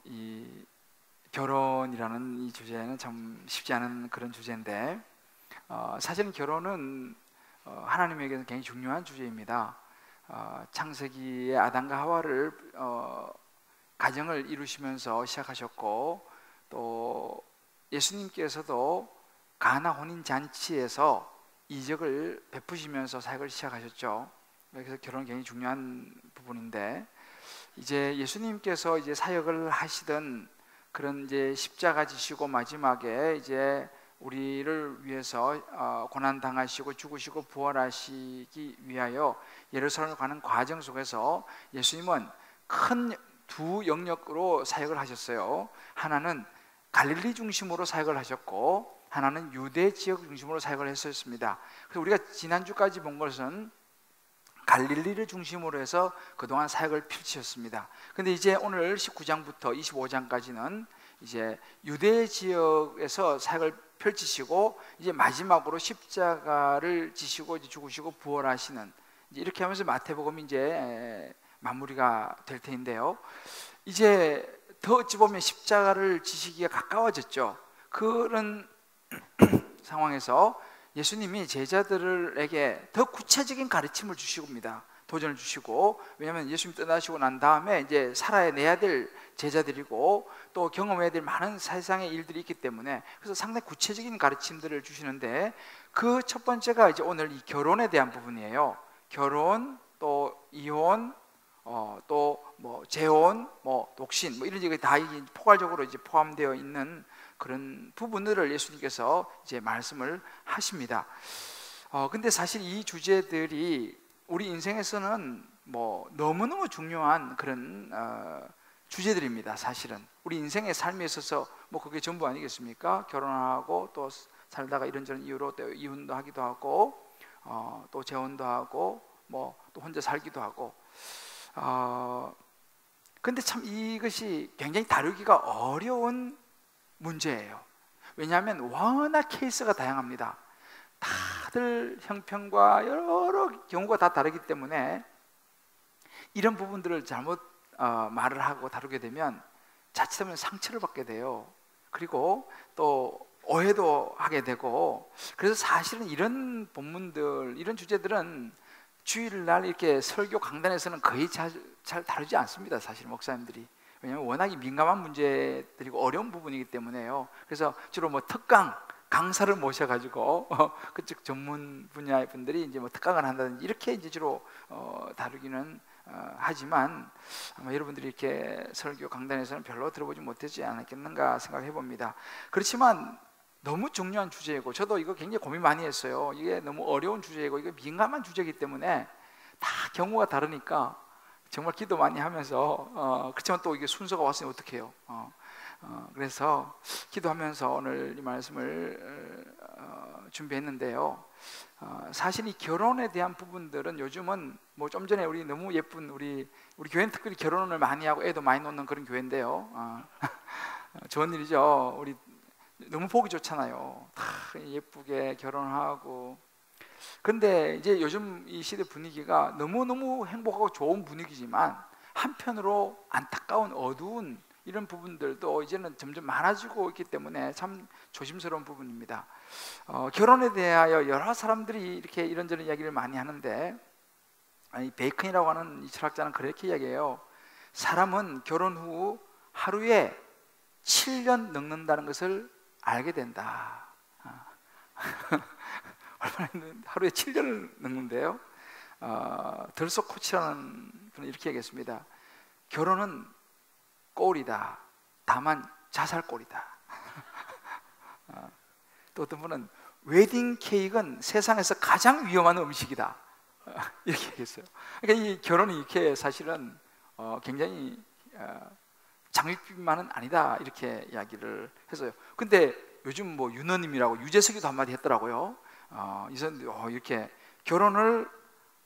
이 결혼이라는 이 주제는 참 쉽지 않은 그런 주제인데, 사실은 결혼은 하나님에게는 굉장히 중요한 주제입니다. 창세기에 아담과 하와를 가정을 이루시면서 시작하셨고, 또 예수님께서도 가나 혼인 잔치에서 이적을 베푸시면서 사역을 시작하셨죠. 그래서 결혼은 굉장히 중요한 부분인데, 이제 예수님께서 이제 사역을 하시던 그런 이제 십자가 지시고 마지막에 이제 우리를 위해서 고난 당하시고 죽으시고 부활하시기 위하여 예루살렘을 가는 과정 속에서 예수님은 큰 두 영역으로 사역을 하셨어요. 하나는 갈릴리 중심으로 사역을 하셨고, 하나는 유대 지역 중심으로 사역을 했었습니다. 그래서 우리가 지난주까지 본 것은 갈릴리를 중심으로 해서 그동안 사역을 펼치셨습니다. 근데 이제 오늘 19장부터 25장까지는 이제 유대 지역에서 사역을 펼치시고, 이제 마지막으로 십자가를 지시고 이제 죽으시고 부활하시는, 이제 이렇게 하면서 마태복음이 이제 마무리가 될 텐데요. 이제 더 어찌 보면 십자가를 지시기가 가까워졌죠. 그런 상황에서 예수님이 제자들에게 더 구체적인 가르침을 주시고입니다. 도전을 주시고, 왜냐하면 예수님 떠나시고 난 다음에 이제 살아내야 될 제자들이고 또 경험해야 될 많은 세상의 일들이 있기 때문에, 그래서 상당히 구체적인 가르침들을 주시는데, 그 첫 번째가 이제 오늘 이 결혼에 대한 부분이에요. 결혼, 또 이혼, 또 뭐 재혼, 뭐 독신, 뭐 이런 게 다 포괄적으로 이제 포함되어 있는 그런 부분들을 예수님께서 이제 말씀을 하십니다. 근데 사실 이 주제들이 우리 인생에서는 뭐 너무너무 중요한 그런 주제들입니다. 사실은 우리 인생의 삶에 있어서 뭐 그게 전부 아니겠습니까? 결혼하고 또 살다가 이런저런 이유로 또 이혼도 하기도 하고, 또 재혼도 하고, 뭐 또 혼자 살기도 하고. 근데 참 이것이 굉장히 다루기가 어려운 문제예요. 왜냐하면 워낙 케이스가 다양합니다. 다들 형편과 여러 경우가 다 다르기 때문에 이런 부분들을 잘못 말을 하고 다루게 되면 자칫하면 상처를 받게 돼요. 그리고 또 오해도 하게 되고, 그래서 사실은 이런 본문들, 이런 주제들은 주일날 이렇게 설교 강단에서는 거의 잘 다루지 않습니다. 사실 목사님들이. 왜냐하면 워낙에 민감한 문제들이고 어려운 부분이기 때문에요. 그래서 주로 뭐 특강, 강사를 모셔가지고 그쪽 전문 분야의 분들이 이제 뭐 특강을 한다든지 이렇게 이제 주로 다루기는 하지만, 아마 여러분들이 이렇게 설교 강단에서는 별로 들어보지 못하지 않았겠는가 생각해 봅니다. 그렇지만 너무 중요한 주제이고, 저도 이거 굉장히 고민 많이 했어요. 이게 너무 어려운 주제이고 이게 민감한 주제이기 때문에 다 경우가 다르니까 정말 기도 많이 하면서, 그렇지만 또 이게 순서가 왔으니 어떡해요. 그래서 기도하면서 오늘 이 말씀을 준비했는데요. 사실 이 결혼에 대한 부분들은 요즘은 뭐 좀 전에 우리 너무 예쁜 우리 교회는 특별히 결혼을 많이 하고 애도 많이 놓는 그런 교회인데요. 좋은 일이죠. 우리 너무 보기 좋잖아요. 다 예쁘게 결혼하고. 근데 이제 요즘 이 시대 분위기가 너무너무 행복하고 좋은 분위기지만, 한편으로 안타까운 어두운 이런 부분들도 이제는 점점 많아지고 있기 때문에 참 조심스러운 부분입니다. 결혼에 대하여 여러 사람들이 이렇게 이런저런 이야기를 많이 하는데, 베이컨이라고 하는 이 철학자는 그렇게 이야기해요. 사람은 결혼 후 하루에 7년 늙는다는 것을 알게 된다. 얼마나 하루에 7년을 늙는데요. 덜소 코치라는 분은 이렇게 얘기했습니다. 결혼은 꼴이다. 다만 자살꼴이다. 또 어떤 분은 웨딩 케이크는 세상에서 가장 위험한 음식이다. 이렇게 얘기했어요. 그러니까 이 결혼이 이렇게 사실은 굉장히 장밋빛만은 아니다, 이렇게 이야기를 했어요. 근데 요즘 뭐 윤호님이라고 유재석이도 한마디 했더라고요. 이 사람들이 이렇게 결혼을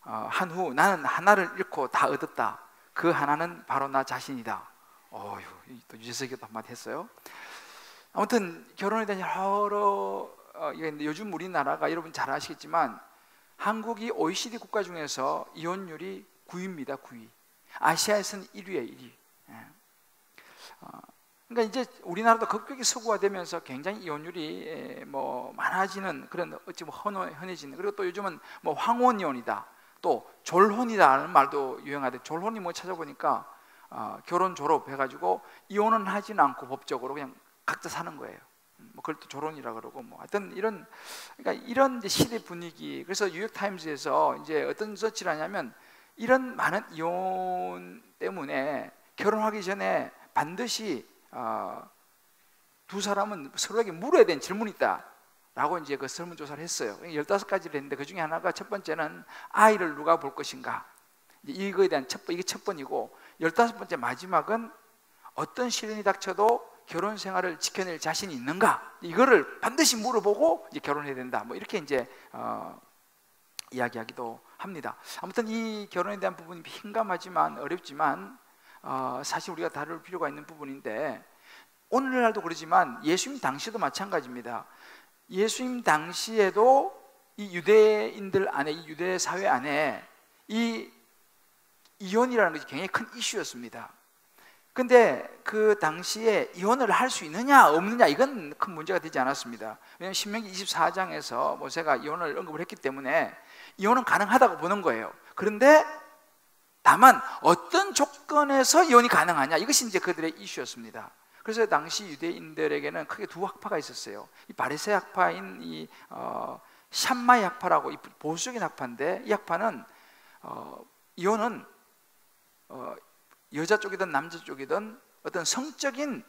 한 후 나는 하나를 잃고 다 얻었다. 그 하나는 바로 나 자신이다. 또 유재석이도 한마디 했어요. 아무튼 결혼에 대한 여러 요즘 우리나라가 여러분 잘 아시겠지만 한국이 OECD 국가 중에서 이혼율이 9위입니다. 9위. 아시아에서는 1위예요. 1위. 그러니까 이제 우리나라도 급격히 서구화되면서 굉장히 이혼율이 뭐 많아지는 그런 어찌 뭐 흔해지는, 그리고 또 요즘은 뭐 황혼이혼이다, 또 졸혼이다라는 말도 유행하대. 졸혼이 뭐 찾아보니까 결혼 졸업해가지고 이혼은 하지는 않고 법적으로 그냥 각자 사는 거예요. 뭐 그걸 또 졸혼이라 그러고, 뭐 하여튼 이런, 그러니까 이런 이제 시대 분위기. 그래서 뉴욕 타임즈에서 이제 어떤 서치를 하냐면, 이런 많은 이혼 때문에 결혼하기 전에 반드시 두 사람은 서로에게 물어야 되는 질문이 있다 라고 이제 그 설문조사를 했어요. 15가지를 했는데, 그 중에 하나가, 첫 번째는 아이를 누가 볼 것인가, 이거에 대한 이게 첫 번이고, 15번째 마지막은 어떤 시련이 닥쳐도 결혼 생활을 지켜낼 자신이 있는가, 이거를 반드시 물어보고 이제 결혼해야 된다, 뭐 이렇게 이제 이야기하기도 합니다. 아무튼 이 결혼에 대한 부분이 민감하지만 어렵지만 사실 우리가 다룰 필요가 있는 부분인데, 오늘날도 그러지만 예수님 당시도 마찬가지입니다. 예수님 당시에도 이 유대인들 안에, 이 유대 사회 안에 이 이혼이라는 것이 굉장히 큰 이슈였습니다. 근데 그 당시에 이혼을 할 수 있느냐 없느냐, 이건 큰 문제가 되지 않았습니다. 왜냐하면 신명기 24장에서 모세가 이혼을 언급을 했기 때문에 이혼은 가능하다고 보는 거예요. 그런데 다만 어떤 조건에서 이혼이 가능하냐, 이것이 이제 그들의 이슈였습니다. 그래서 당시 유대인들에게는 크게 두 학파가 있었어요. 이 바리새 학파인 이 샴마이 학파라고, 이 보수적인 학파인데, 이 학파는 이혼은 여자 쪽이든 남자 쪽이든 어떤 성적인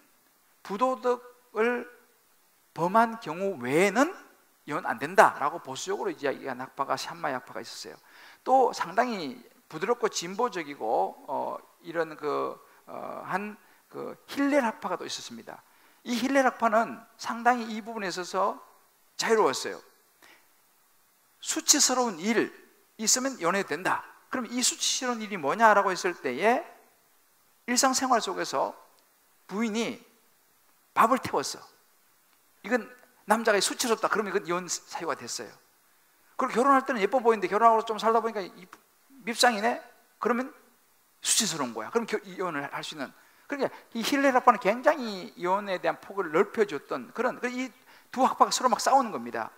부도덕을 범한 경우 외에는 이혼 안 된다라고 보수적으로 이야기한 학파가 샴마이 학파가 있었어요. 또 상당히 부드럽고 진보적이고 이런 그 힐렐 학파가 또 있었습니다. 이 힐렐 학파는 상당히 이 부분에 있어서 자유로웠어요. 수치스러운 일 있으면 이혼해도 된다. 그럼 이 수치스러운 일이 뭐냐라고 했을 때에, 일상생활 속에서 부인이 밥을 태웠어. 이건 남자가 수치스럽다. 그러면 이건 이혼 사유가 됐어요. 그리고 결혼할 때는 예뻐 보이는데 결혼하고 좀 살다 보니까 밉상이네? 그러면 수치스러운 거야. 그럼 이혼을 할 수 있는. 그러니까 이 힐렐 학파는 굉장히 이혼에 대한 폭을 넓혀줬던 그런, 이 두 학파가 서로 막 싸우는 겁니다.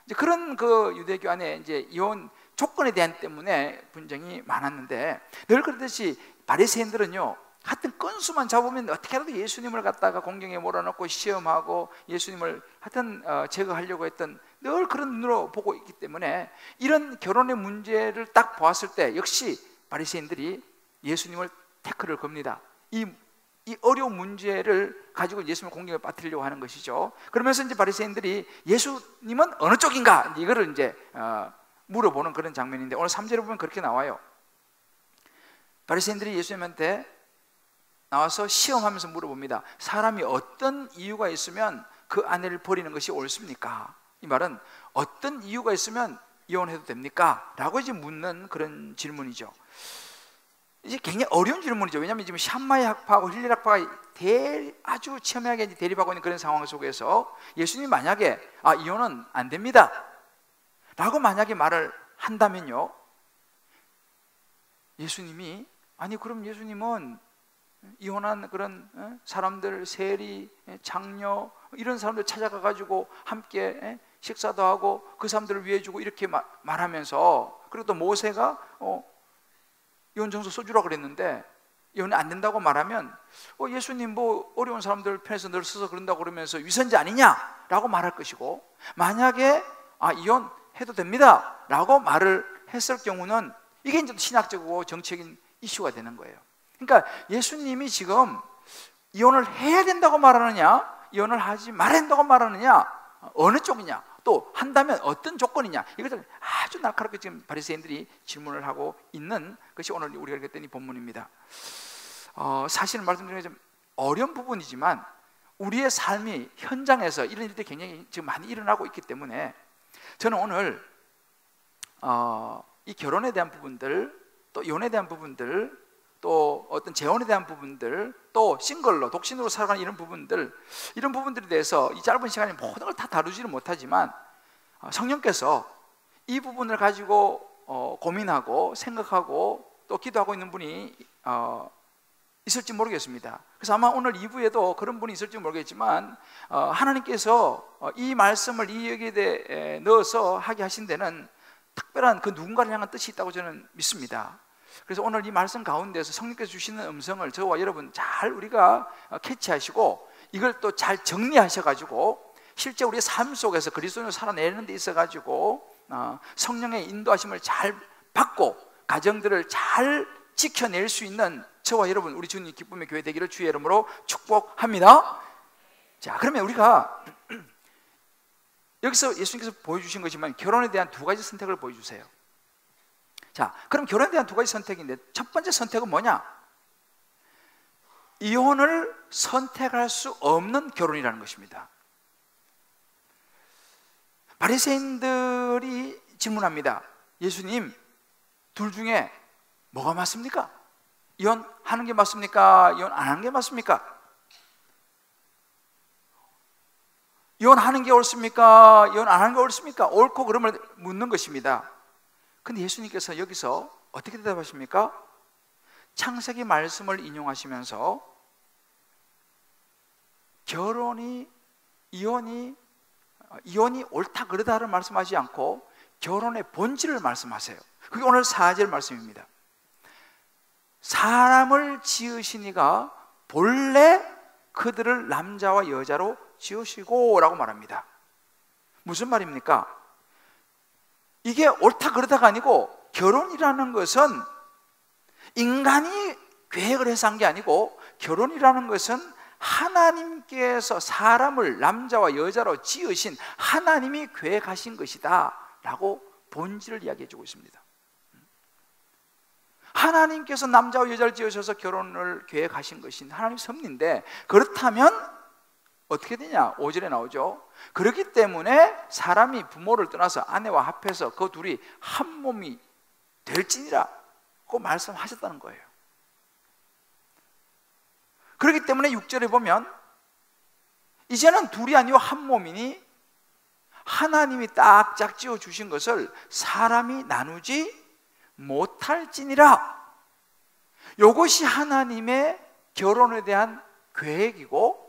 이제 그런 그 유대교 안에 이제 이혼 조건에 대한 때문에 분쟁이 많았는데, 늘 그러듯이 바리새인들은요, 하여튼 건수만 잡으면 어떻게라도 예수님을 갖다가 공경에 몰아넣고 시험하고 예수님을 하여튼 제거하려고 했던, 늘 그런 눈으로 보고 있기 때문에, 이런 결혼의 문제를 딱 보았을 때 역시 바리새인들이 예수님을 태클을 겁니다. 이 어려운 문제를 가지고 예수님을 공경에 빠뜨리려고 하는 것이죠. 그러면서 이제 바리새인들이 예수님은 어느 쪽인가, 이거를 이제 물어보는 그런 장면인데, 오늘 3절에 보면 그렇게 나와요. 바리새인들이 예수님한테 나와서 시험하면서 물어봅니다. 사람이 어떤 이유가 있으면 그 아내를 버리는 것이 옳습니까? 이 말은 어떤 이유가 있으면 이혼해도 됩니까? 라고 이제 묻는 그런 질문이죠. 이제 굉장히 어려운 질문이죠. 왜냐하면 지금 샴마이 학파하고 힐렐 학파가 아주 첨예하게 대립하고 있는 그런 상황 속에서 예수님이 만약에 이혼은 안 됩니다 라고 만약에 말을 한다면요, 예수님이, 아니 그럼 예수님은 이혼한 그런 사람들, 세리, 장녀 이런 사람들 찾아가 가지고 함께 식사도 하고 그 사람들을 위해 주고 이렇게 말하면서, 그리고 또 모세가 이혼 정서 써주라고 그랬는데 이혼이 안 된다고 말하면 예수님 뭐 어려운 사람들 편에서 늘 서서 그런다고 그러면서 위선자 아니냐라고 말할 것이고, 만약에 이혼해도 됩니다 라고 말을 했을 경우는 이게 이제 신학적이고 정치적인 이슈가 되는 거예요. 그러니까 예수님이 지금 이혼을 해야 된다고 말하느냐, 이혼을 하지 말아야 된다고 말하느냐, 어느 쪽이냐, 또 한다면 어떤 조건이냐, 이것을 아주 날카롭게 지금 바리새인들이 질문을 하고 있는 것이 오늘 우리가 읽었던 이 본문입니다. 사실은 말씀드리면 좀 어려운 부분이지만 우리의 삶이 현장에서 이런 일들이 굉장히 지금 많이 일어나고 있기 때문에, 저는 오늘 이 결혼에 대한 부분들, 또 이혼에 대한 부분들, 또 어떤 재혼에 대한 부분들, 또 싱글로 독신으로 살아가는 이런 부분들에 대해서 이 짧은 시간에 모든 걸 다 다루지는 못하지만, 성령께서 이 부분을 가지고 고민하고 생각하고 또 기도하고 있는 분이 있을지 모르겠습니다. 그래서 아마 오늘 2부에도 그런 분이 있을지 모르겠지만 하나님께서 이 말씀을 이 여기에 넣어서 하게 하신 데는 특별한 그 누군가를 향한 뜻이 있다고 저는 믿습니다. 그래서 오늘 이 말씀 가운데서 성령께서 주시는 음성을 저와 여러분 잘 우리가 캐치하시고 이걸 또 잘 정리하셔가지고 실제 우리의 삶 속에서 그리스도인으로 살아내는 데 있어가지고 성령의 인도하심을 잘 받고 가정들을 잘 지켜낼 수 있는 저와 여러분 우리 주님 기쁨의 교회 되기를 주의 이름으로 축복합니다. 자, 그러면 우리가 여기서 예수님께서 보여주신 것이지만 결혼에 대한 두 가지 선택을 보여주세요. 자, 그럼 결혼에 대한 두 가지 선택인데 첫 번째 선택은 뭐냐? 이혼을 선택할 수 없는 결혼이라는 것입니다. 바리새인들이 질문합니다. 예수님, 둘 중에 뭐가 맞습니까? 이혼하는 게 맞습니까? 이혼 안 하는 게 맞습니까? 이혼하는 게 옳습니까? 이혼 안 하는 게 옳습니까? 옳고 그름을 묻는 것입니다. 근데 예수님께서 여기서 어떻게 대답하십니까? 창세기 말씀을 인용하시면서 이혼이 옳다 그르다를 말씀하지 않고 결혼의 본질을 말씀하세요. 그게 오늘 4절 말씀입니다. 사람을 지으신 이가 본래 그들을 남자와 여자로 지으시고 라고 말합니다. 무슨 말입니까? 이게 옳다 그러다가 아니고 결혼이라는 것은 인간이 계획을 해서 한 게 아니고 결혼이라는 것은 하나님께서 사람을 남자와 여자로 지으신 하나님이 계획하신 것이다 라고 본질을 이야기해 주고 있습니다. 하나님께서 남자와 여자를 지으셔서 결혼을 계획하신 것인 하나님 섭리인데 그렇다면 어떻게 되냐? 5절에 나오죠. 그렇기 때문에 사람이 부모를 떠나서 아내와 합해서 그 둘이 한 몸이 될지니라고 말씀하셨다는 거예요. 그렇기 때문에 6절에 보면 이제는 둘이 아니고 한 몸이니 하나님이 딱 짝지어 주신 것을 사람이 나누지 못할지니라. 이것이 하나님의 결혼에 대한 계획이고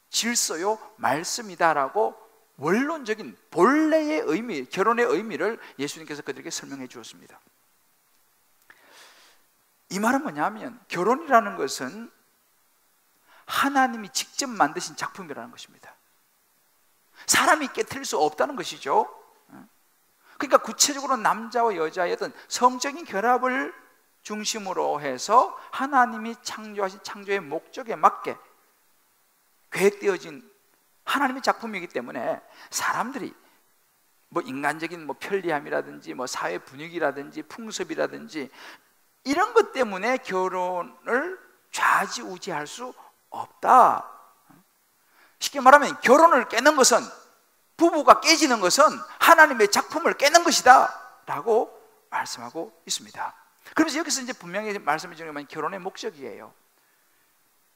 질서요 말씀이다라고 원론적인 본래의 의미, 결혼의 의미를 예수님께서 그들에게 설명해 주었습니다. 이 말은 뭐냐면 결혼이라는 것은 하나님이 직접 만드신 작품이라는 것입니다. 사람이 깨트릴 수 없다는 것이죠. 그러니까 구체적으로 남자와 여자의 어떤 성적인 결합을 중심으로 해서 하나님이 창조하신 창조의 목적에 맞게 계획되어진 하나님의 작품이기 때문에 사람들이 뭐 인간적인 뭐 편리함이라든지 뭐 사회 분위기라든지 풍습이라든지 이런 것 때문에 결혼을 좌지우지할 수 없다. 쉽게 말하면 결혼을 깨는 것은, 부부가 깨지는 것은 하나님의 작품을 깨는 것이다 라고 말씀하고 있습니다. 그래서 여기서 이제 분명히 말씀해 주는 건 결혼의 목적이에요.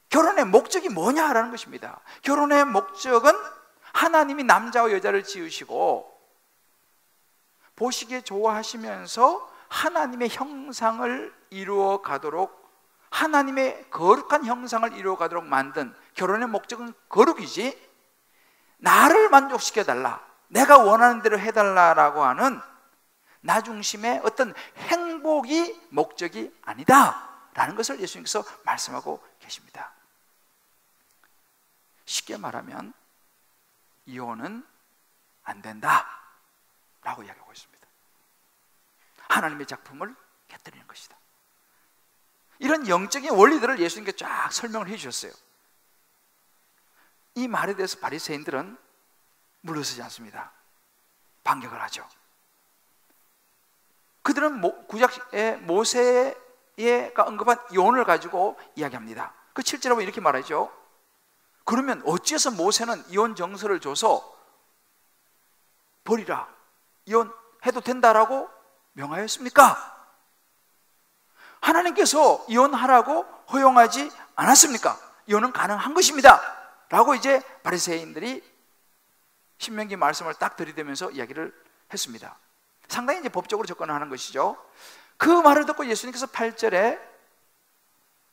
결혼의 목적이 뭐냐라는 것입니다. 결혼의 목적은 하나님이 남자와 여자를 지으시고 보시기에 좋아하시면서 하나님의 형상을 이루어 가도록, 하나님의 거룩한 형상을 이루어 가도록 만든, 결혼의 목적은 거룩이지 나를 만족시켜달라, 내가 원하는 대로 해달라라고 하는 나 중심의 어떤 행복이 목적이 아니다 라는 것을 예수님께서 말씀하고 계십니다. 쉽게 말하면 이혼은 안 된다 라고 이야기하고 있습니다. 하나님의 작품을 깨뜨리는 것이다. 이런 영적인 원리들을 예수님께 쫙 설명을 해 주셨어요. 이 말에 대해서 바리새인들은 물러서지 않습니다. 반격을 하죠. 그들은 구약의 모세가 언급한 이혼을 가지고 이야기합니다. 그 7절에 보면 이렇게 말하죠. 그러면 어찌해서 모세는 이혼 정서를 줘서 버리라, 이혼해도 된다라고 명하였습니까? 하나님께서 이혼하라고 허용하지 않았습니까? 이혼은 가능한 것입니다 라고 이제 바리새인들이 신명기 말씀을 딱 들이대면서 이야기를 했습니다. 상당히 이제 법적으로 접근하는 것이죠. 그 말을 듣고 예수님께서 8절에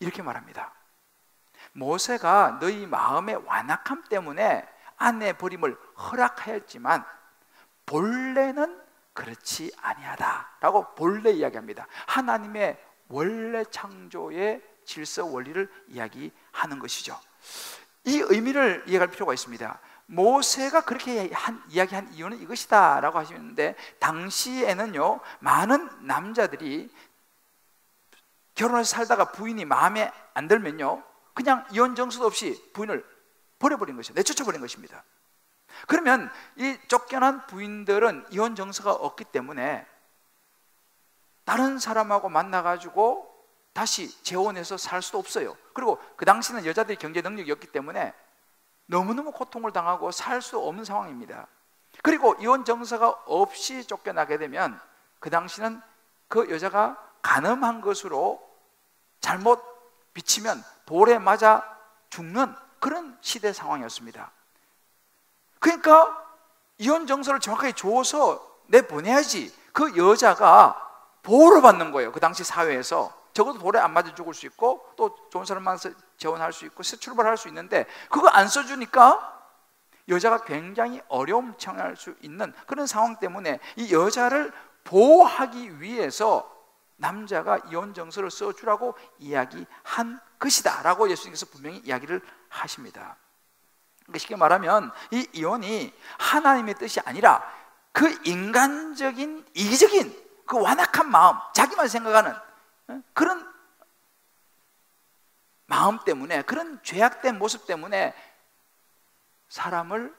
이렇게 말합니다. 모세가 너희 마음의 완악함 때문에 아내 버림을 허락하였지만 본래는 그렇지 아니하다라고 본래 이야기합니다. 하나님의 원래 창조의 질서 원리를 이야기하는 것이죠. 이 의미를 이해할 필요가 있습니다. 모세가 그렇게 이야기한 이유는 이것이다 라고 하시는데, 당시에는요 많은 남자들이 결혼해서 살다가 부인이 마음에 안 들면요 그냥 이혼 정서도 없이 부인을 버려버린 것이죠. 내쫓아버린 것입니다. 그러면 이 쫓겨난 부인들은 이혼 정서가 없기 때문에 다른 사람하고 만나가지고 다시 재혼해서 살 수도 없어요. 그리고 그 당시는 여자들이 경제 능력이 없기 때문에 너무너무 고통을 당하고 살 수 없는 상황입니다. 그리고 이혼 정서가 없이 쫓겨나게 되면 그 당시는 그 여자가 간음한 것으로 잘못 비치면 돌에 맞아 죽는 그런 시대 상황이었습니다. 그러니까 이혼 정서를 정확하게 줘서 내보내야지 그 여자가 보호를 받는 거예요. 그 당시 사회에서 적어도 돌에 안 맞아 죽을 수 있고 또 좋은 사람 만나서 재혼할 수 있고 새 출발할 수 있는데, 그거 안 써주니까 여자가 굉장히 어려움 처할 수 있는 그런 상황 때문에 이 여자를 보호하기 위해서 남자가 이혼 정서를 써주라고 이야기한 것이다 라고 예수님께서 분명히 이야기를 하십니다. 쉽게 말하면 이 이혼이 하나님의 뜻이 아니라 그 인간적인 이기적인 그 완악한 마음, 자기만 생각하는 그런 마음 때문에, 그런 죄악된 모습 때문에 사람을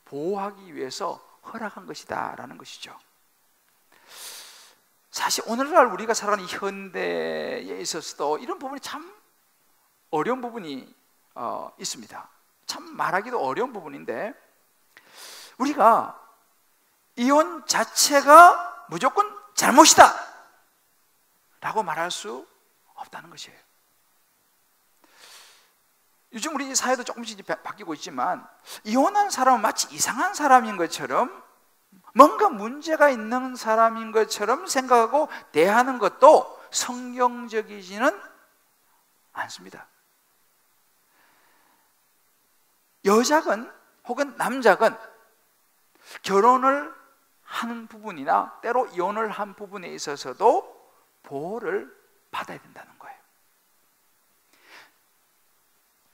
보호하기 위해서 허락한 것이다 라는 것이죠. 사실 오늘날 우리가 살아가는 현대에 있어서도 이런 부분이 참 어려운 부분이 있습니다. 참 말하기도 어려운 부분인데, 우리가 이혼 자체가 무조건 잘못이다 라고 말할 수 없다는 것이에요. 요즘 우리 사회도 조금씩 바뀌고 있지만 이혼한 사람은 마치 이상한 사람인 것처럼, 뭔가 문제가 있는 사람인 것처럼 생각하고 대하는 것도 성경적이지는 않습니다. 여자건 혹은 남자건 결혼을 하는 부분이나 때로 이혼을 한 부분에 있어서도 보호를 받아야 된다는 거예요.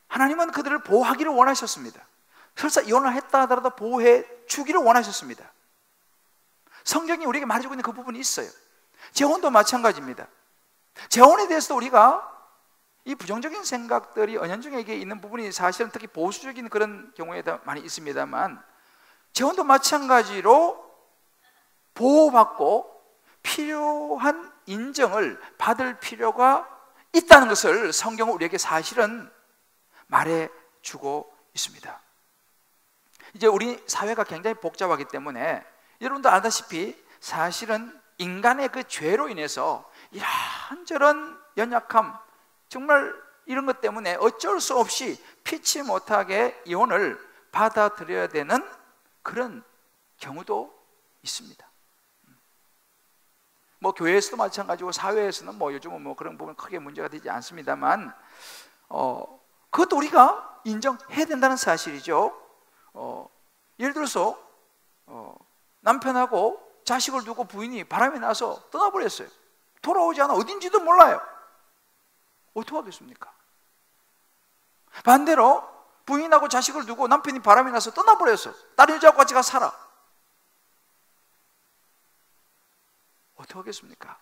하나님은 그들을 보호하기를 원하셨습니다. 설사 이혼을 했다 하더라도 보호해 주기를 원하셨습니다. 성경이 우리에게 말해주고 있는 그 부분이 있어요. 재혼도 마찬가지입니다. 재혼에 대해서도 우리가 이 부정적인 생각들이 은연중에게 있는 부분이 사실은 특히 보수적인 그런 경우에 많이 있습니다만, 재혼도 마찬가지로 보호받고 필요한 인정을 받을 필요가 있다는 것을 성경은 우리에게 사실은 말해주고 있습니다. 이제 우리 사회가 굉장히 복잡하기 때문에 여러분도 알다시피 사실은 인간의 그 죄로 인해서 이런저런 연약함, 정말 이런 것 때문에 어쩔 수 없이 피치 못하게 이혼을 받아들여야 되는 그런 경우도 있습니다. 뭐 교회에서도 마찬가지고 사회에서는 뭐 요즘은 뭐 그런 부분 크게 문제가 되지 않습니다만, 그것도 우리가 인정해야 된다는 사실이죠. 예를 들어서 남편하고 자식을 두고 부인이 바람이 나서 떠나버렸어요. 돌아오지 않아 어딘지도 몰라요. 어떻게 하겠습니까? 반대로 부인하고 자식을 두고 남편이 바람이 나서 떠나버렸어. 다른 여자하고 같이 가서 살아. 어떻게 하겠습니까?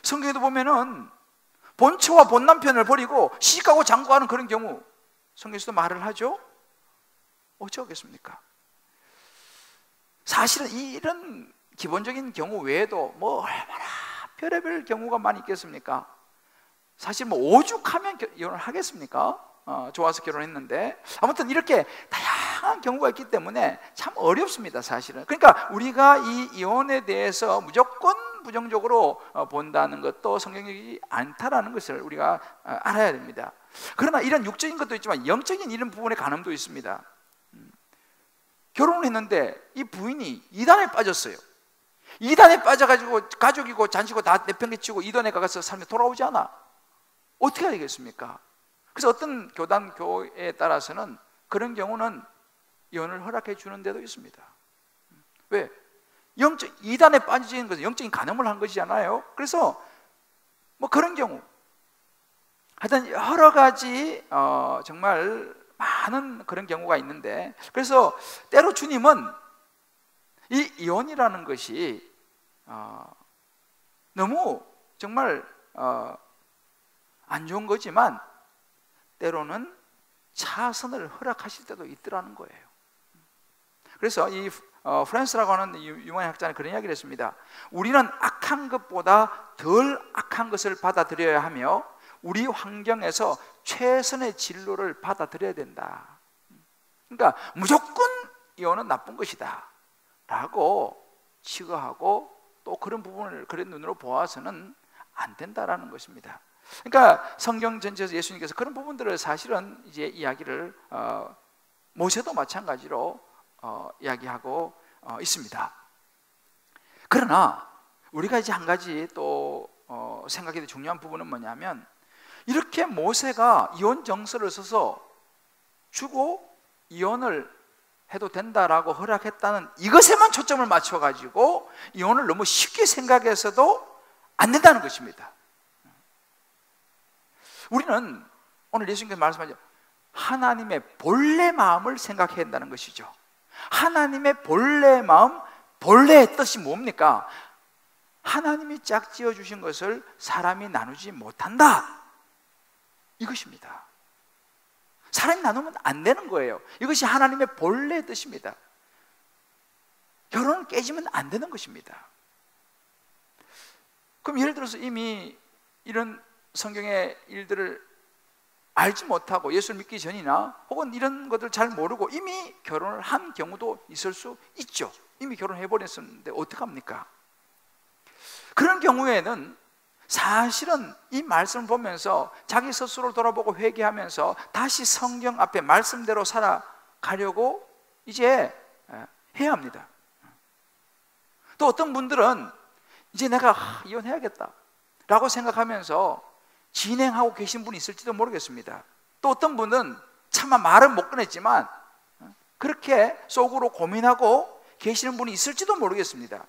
성경에도 보면은 본처와 본남편을 버리고 시집가고 장가가는 그런 경우 성경에서도 말을 하죠. 어떻게 하겠습니까? 사실은 이런 기본적인 경우 외에도 뭐 얼마나 별의별 경우가 많이 있겠습니까? 사실 뭐 오죽하면 이혼을 하겠습니까? 좋아서 결혼했는데. 아무튼 이렇게 다양한 경우가 있기 때문에 참 어렵습니다, 사실은. 그러니까 우리가 이 이혼에 대해서 무조건 부정적으로 본다는 것도 성경적이지 않다라는 것을 우리가 알아야 됩니다. 그러나 이런 육적인 것도 있지만 영적인 이런 부분의 간음도 있습니다. 결혼을 했는데 이 부인이 이단에 빠졌어요. 이단에 빠져가지고 가족이고 잔치고 다 내팽개치고 이단에 가서 살면 돌아오지 않아. 어떻게 해야 되겠습니까? 그래서 어떤 교단 교회에 따라서는 그런 경우는 이혼을 허락해 주는 데도 있습니다. 왜? 이단에 빠지는 것은 영적인 간음을 한 것이잖아요. 그래서 뭐 그런 경우, 하여튼 여러 가지 정말 많은 그런 경우가 있는데, 그래서 때로 주님은 이 이혼이라는 것이 너무 정말 안 좋은 거지만 때로는 차선을 허락하실 때도 있더라는 거예요. 그래서 이 프란스라고 하는 유명한 학자는 그런 이야기를 했습니다. 우리는 악한 것보다 덜 악한 것을 받아들여야 하며 우리 환경에서 최선의 진로를 받아들여야 된다. 그러니까 무조건 이혼은 나쁜 것이다 라고 취급하고 또 그런 부분을 그런 눈으로 보아서는 안 된다라는 것입니다. 그러니까 성경 전체에서 예수님께서 그런 부분들을 사실은 이제 이야기를 모세도 마찬가지로 이야기하고 있습니다. 그러나 우리가 이제 한 가지 또 생각해야 될 중요한 부분은 뭐냐면, 이렇게 모세가 이혼 정서를 써서 주고 이혼을 해도 된다라고 허락했다는 이것에만 초점을 맞춰가지고 이혼을 너무 쉽게 생각해서도 안 된다는 것입니다. 우리는 오늘 예수님께서 말씀하죠. 하나님의 본래 마음을 생각해야 한다는 것이죠. 하나님의 본래 마음, 본래의 뜻이 뭡니까? 하나님이 짝지어 주신 것을 사람이 나누지 못한다, 이것입니다. 사람이 나누면 안 되는 거예요. 이것이 하나님의 본래의 뜻입니다. 결혼을 깨지면 안 되는 것입니다. 그럼 예를 들어서 이미 이런 성경의 일들을 알지 못하고 예수를 믿기 전이나 혹은 이런 것들 잘 모르고 이미 결혼을 한 경우도 있을 수 있죠. 이미 결혼해버렸었는데 어떡합니까? 그런 경우에는 사실은 이 말씀을 보면서 자기 스스로를 돌아보고 회개하면서 다시 성경 앞에 말씀대로 살아가려고 이제 해야 합니다. 또 어떤 분들은 이제 내가 이혼해야겠다 라고 생각하면서 진행하고 계신 분이 있을지도 모르겠습니다. 또 어떤 분은 차마 말은 못 꺼냈지만 그렇게 속으로 고민하고 계시는 분이 있을지도 모르겠습니다.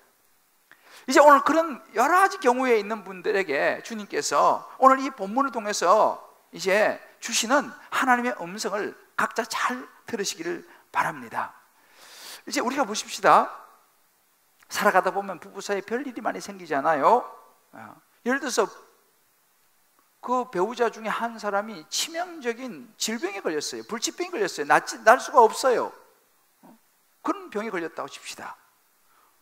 이제 오늘 그런 여러 가지 경우에 있는 분들에게 주님께서 오늘 이 본문을 통해서 이제 주시는 하나님의 음성을 각자 잘 들으시기를 바랍니다. 이제 우리가 보십시다. 살아가다 보면 부부 사이에 별일이 많이 생기잖아요. 예를 들어서 그 배우자 중에 한 사람이 치명적인 질병에 걸렸어요. 불치병에 걸렸어요. 날 수가 없어요. 그런 병에 걸렸다고 칩시다.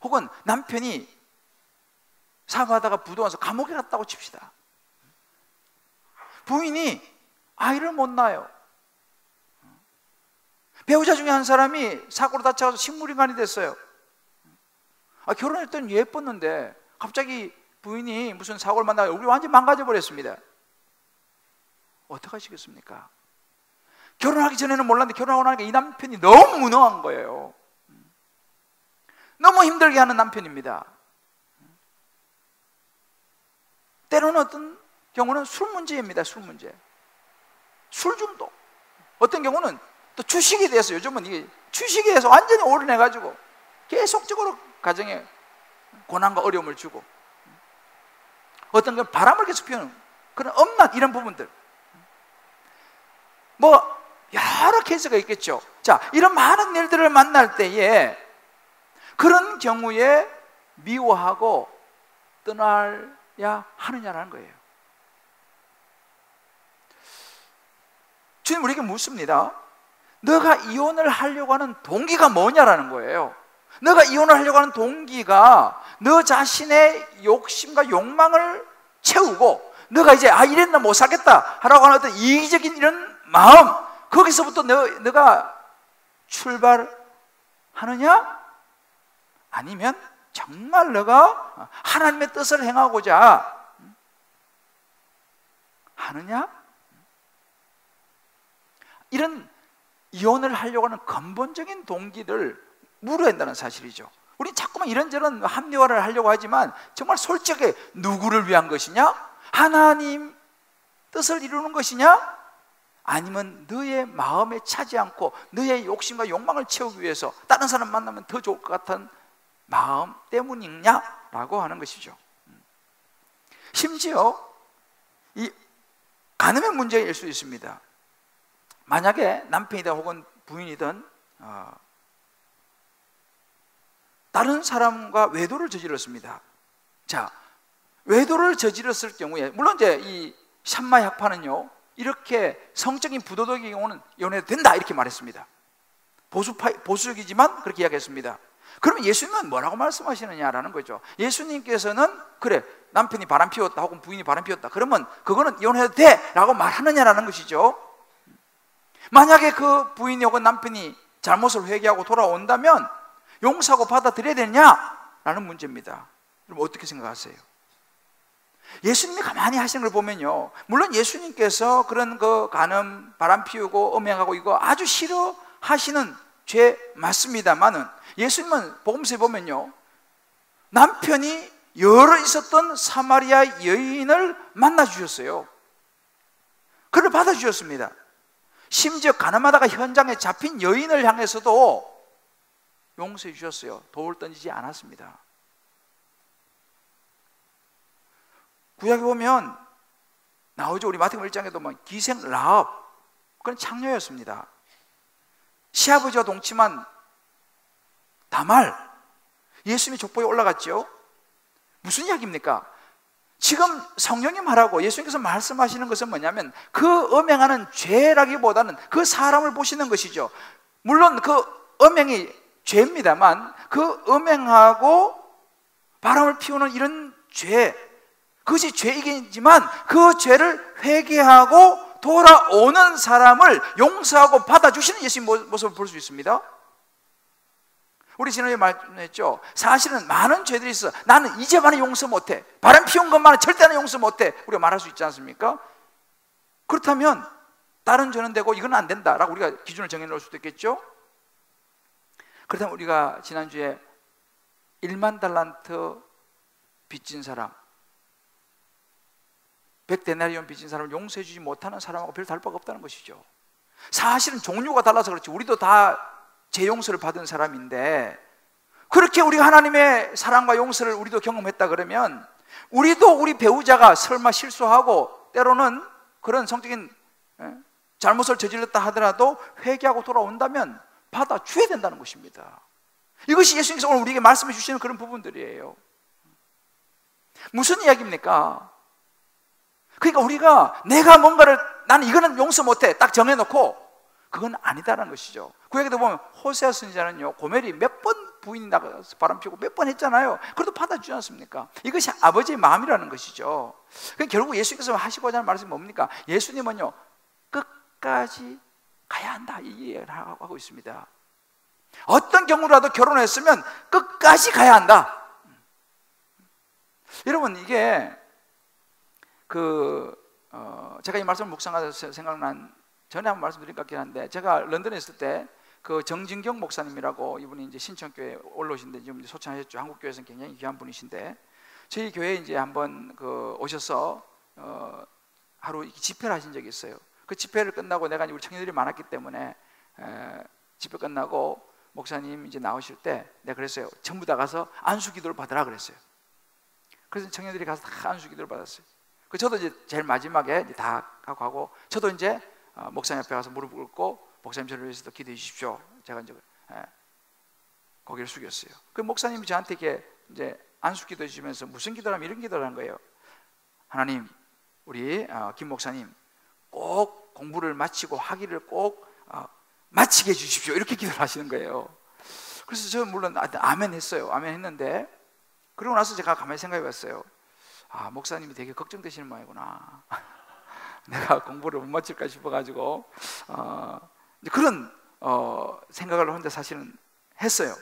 혹은 남편이 사고하다가 부도와서 감옥에 갔다고 칩시다. 부인이 아이를 못 낳아요. 배우자 중에 한 사람이 사고로 다쳐서 식물인간이 됐어요. 결혼했더니 예뻤는데 갑자기 부인이 무슨 사고를 만나서 얼굴이 완전히 망가져 버렸습니다. 어떻게 하시겠습니까? 결혼하기 전에는 몰랐는데 결혼하고 나니까 이 남편이 너무 무능한 거예요. 너무 힘들게 하는 남편입니다. 때로는 어떤 경우는 술 문제입니다. 술 문제, 술 중독. 어떤 경우는 또 주식에 대해서, 요즘은 이게 주식에 대해서 완전히 올인해가지고 계속적으로 가정에 고난과 어려움을 주고, 어떤 건 바람을 계속 피우는 그런 엄난 이런 부분들, 뭐 여러 케이스가 있겠죠. 자, 이런 많은 일들을 만날 때에 그런 경우에 미워하고 떠나야 하느냐라는 거예요. 주님 우리에게 묻습니다. 너가 이혼을 하려고 하는 동기가 뭐냐라는 거예요. 너가 이혼을 하려고 하는 동기가 너 자신의 욕심과 욕망을 채우고 너가 이제 이랬나 못 살겠다 하라고 하는 어떤 이기적인 이런 마음, 거기서부터 너가 출발하느냐? 아니면 정말 너가 하나님의 뜻을 행하고자 하느냐? 이런 이혼을 하려고 하는 근본적인 동기를 물어야 한다는 사실이죠. 우리 자꾸만 이런저런 합리화를 하려고 하지만 정말 솔직하게 누구를 위한 것이냐? 하나님 뜻을 이루는 것이냐? 아니면 너의 마음에 차지 않고 너의 욕심과 욕망을 채우기 위해서 다른 사람 만나면 더 좋을 것 같은 마음 때문이냐? 라고 하는 것이죠. 심지어 이 간음의 문제일 수 있습니다. 만약에 남편이든 혹은 부인이든 다른 사람과 외도를 저질렀습니다. 자, 외도를 저질렀을 경우에 물론 이제 이 샴마 약파는요 이렇게 성적인 부도덕의 경우는 연애도 된다 이렇게 말했습니다. 보수적이지만 그렇게 이야기했습니다. 그러면 예수님은 뭐라고 말씀하시느냐라는 거죠. 예수님께서는 그래 남편이 바람 피웠다 혹은 부인이 바람 피웠다 그러면 그거는 이혼해도 돼 라고 말하느냐라는 것이죠. 만약에 그 부인이 혹은 남편이 잘못을 회개하고 돌아온다면 용서하고 받아들여야 되느냐라는 문제입니다. 여러분 어떻게 생각하세요? 예수님이 가만히 하시는 걸 보면요 물론 예수님께서 그런 그 간음, 바람 피우고 음행하고 이거 아주 싫어하시는 죄 맞습니다만은 예수님은 복음서에 보면요 남편이 여러 있었던 사마리아 여인을 만나 주셨어요. 그를 받아 주셨습니다. 심지어 가늠하다가 현장에 잡힌 여인을 향해서도 용서해 주셨어요. 돌을 던지지 않았습니다. 구약에 보면 나오죠. 우리 마태복음 1장에도 뭐 기생 라합 그건 창녀였습니다. 시아버지와 동침한 다말 예수님이 족보에 올라갔죠. 무슨 이야기입니까? 지금 성령이 말하고 예수님께서 말씀하시는 것은 뭐냐면 그 음행하는 죄라기보다는 그 사람을 보시는 것이죠. 물론 그 음행이 죄입니다만 그 음행하고 바람을 피우는 이런 죄 그것이 죄이지만 그 죄를 회개하고 돌아오는 사람을 용서하고 받아주시는 예수님 모습을 볼 수 있습니다. 우리 지난주에 말했죠. 사실은 많은 죄들이 있어. 나는 이제만은 용서 못해. 바람 피운 것만은 절대 나는 용서 못해. 우리가 말할 수 있지 않습니까? 그렇다면 다른 죄는 되고 이건 안 된다라고 우리가 기준을 정해놓을 수도 있겠죠. 그렇다면 우리가 지난주에 1만 달란트 빚진 사람 100데나리온 빚진 사람을 용서해 주지 못하는 사람하고 별 다를 바가 없다는 것이죠. 사실은 종류가 달라서 그렇지 우리도 다 재용서를 받은 사람인데 그렇게 우리가 하나님의 사랑과 용서를 우리도 경험했다 그러면 우리도 우리 배우자가 설마 실수하고 때로는 그런 성적인 잘못을 저질렀다 하더라도 회개하고 돌아온다면 받아줘야 된다는 것입니다. 이것이 예수님께서 오늘 우리에게 말씀해 주시는 그런 부분들이에요. 무슨 이야기입니까? 그러니까 우리가 내가 뭔가를 나는 이거는 용서 못해 딱 정해놓고 그건 아니다라는 것이죠. 구약에도 보면 호세아 선지자는요 고멜이 몇 번 부인이 나가서 바람 피우고 몇 번 했잖아요. 그래도 받아주지 않습니까? 이것이 아버지의 마음이라는 것이죠. 그러니까 결국 예수님께서 하시고자 하는 말씀이 뭡니까? 예수님은요 끝까지 가야 한다 이 얘기를 하고 있습니다. 어떤 경우라도 결혼했으면 끝까지 가야 한다. 여러분 이게 제가 이 말씀을 묵상하면서 생각난 전에 한번 말씀드린 것 같긴 한데 제가 런던에 있을 때 그 정진경 목사님이라고 이분이 이제 신천교회 올라오신데 지금 소천하셨죠. 한국교회에서는 굉장히 귀한 분이신데 저희 교회에 이제 한번 오셔서 하루 집회를 하신 적이 있어요. 그 집회를 끝나고 내가 우리 청년들이 많았기 때문에 집회 끝나고 목사님 이제 나오실 때 내가 그랬어요. 전부 다 가서 안수기도를 받으라 그랬어요. 그래서 청년들이 가서 다 안수기도를 받았어요. 저도 이제 제일 마지막에 이제 다 가고 저도 이제 목사님 앞에 가서 무릎을 꿇고 목사님 저를 위해서도 기도해 주십시오. 제가 이제 고개를 숙였어요. 그 목사님이 저한테 이제 안수 기도해 주시면서 무슨 기도를 하면 이런 기도를 한 거예요. 하나님, 우리 김 목사님 꼭 공부를 마치고 학위를 꼭 마치게 해 주십시오. 이렇게 기도를 하시는 거예요. 그래서 저는 물론 아멘 했어요. 아멘 했는데 그러고 나서 제가 가만히 생각해 봤어요. 목사님이 되게 걱정되시는 모양이구나. 내가 공부를 못 마칠까 싶어가지고 그런 생각을 혼자 사실은 했어요.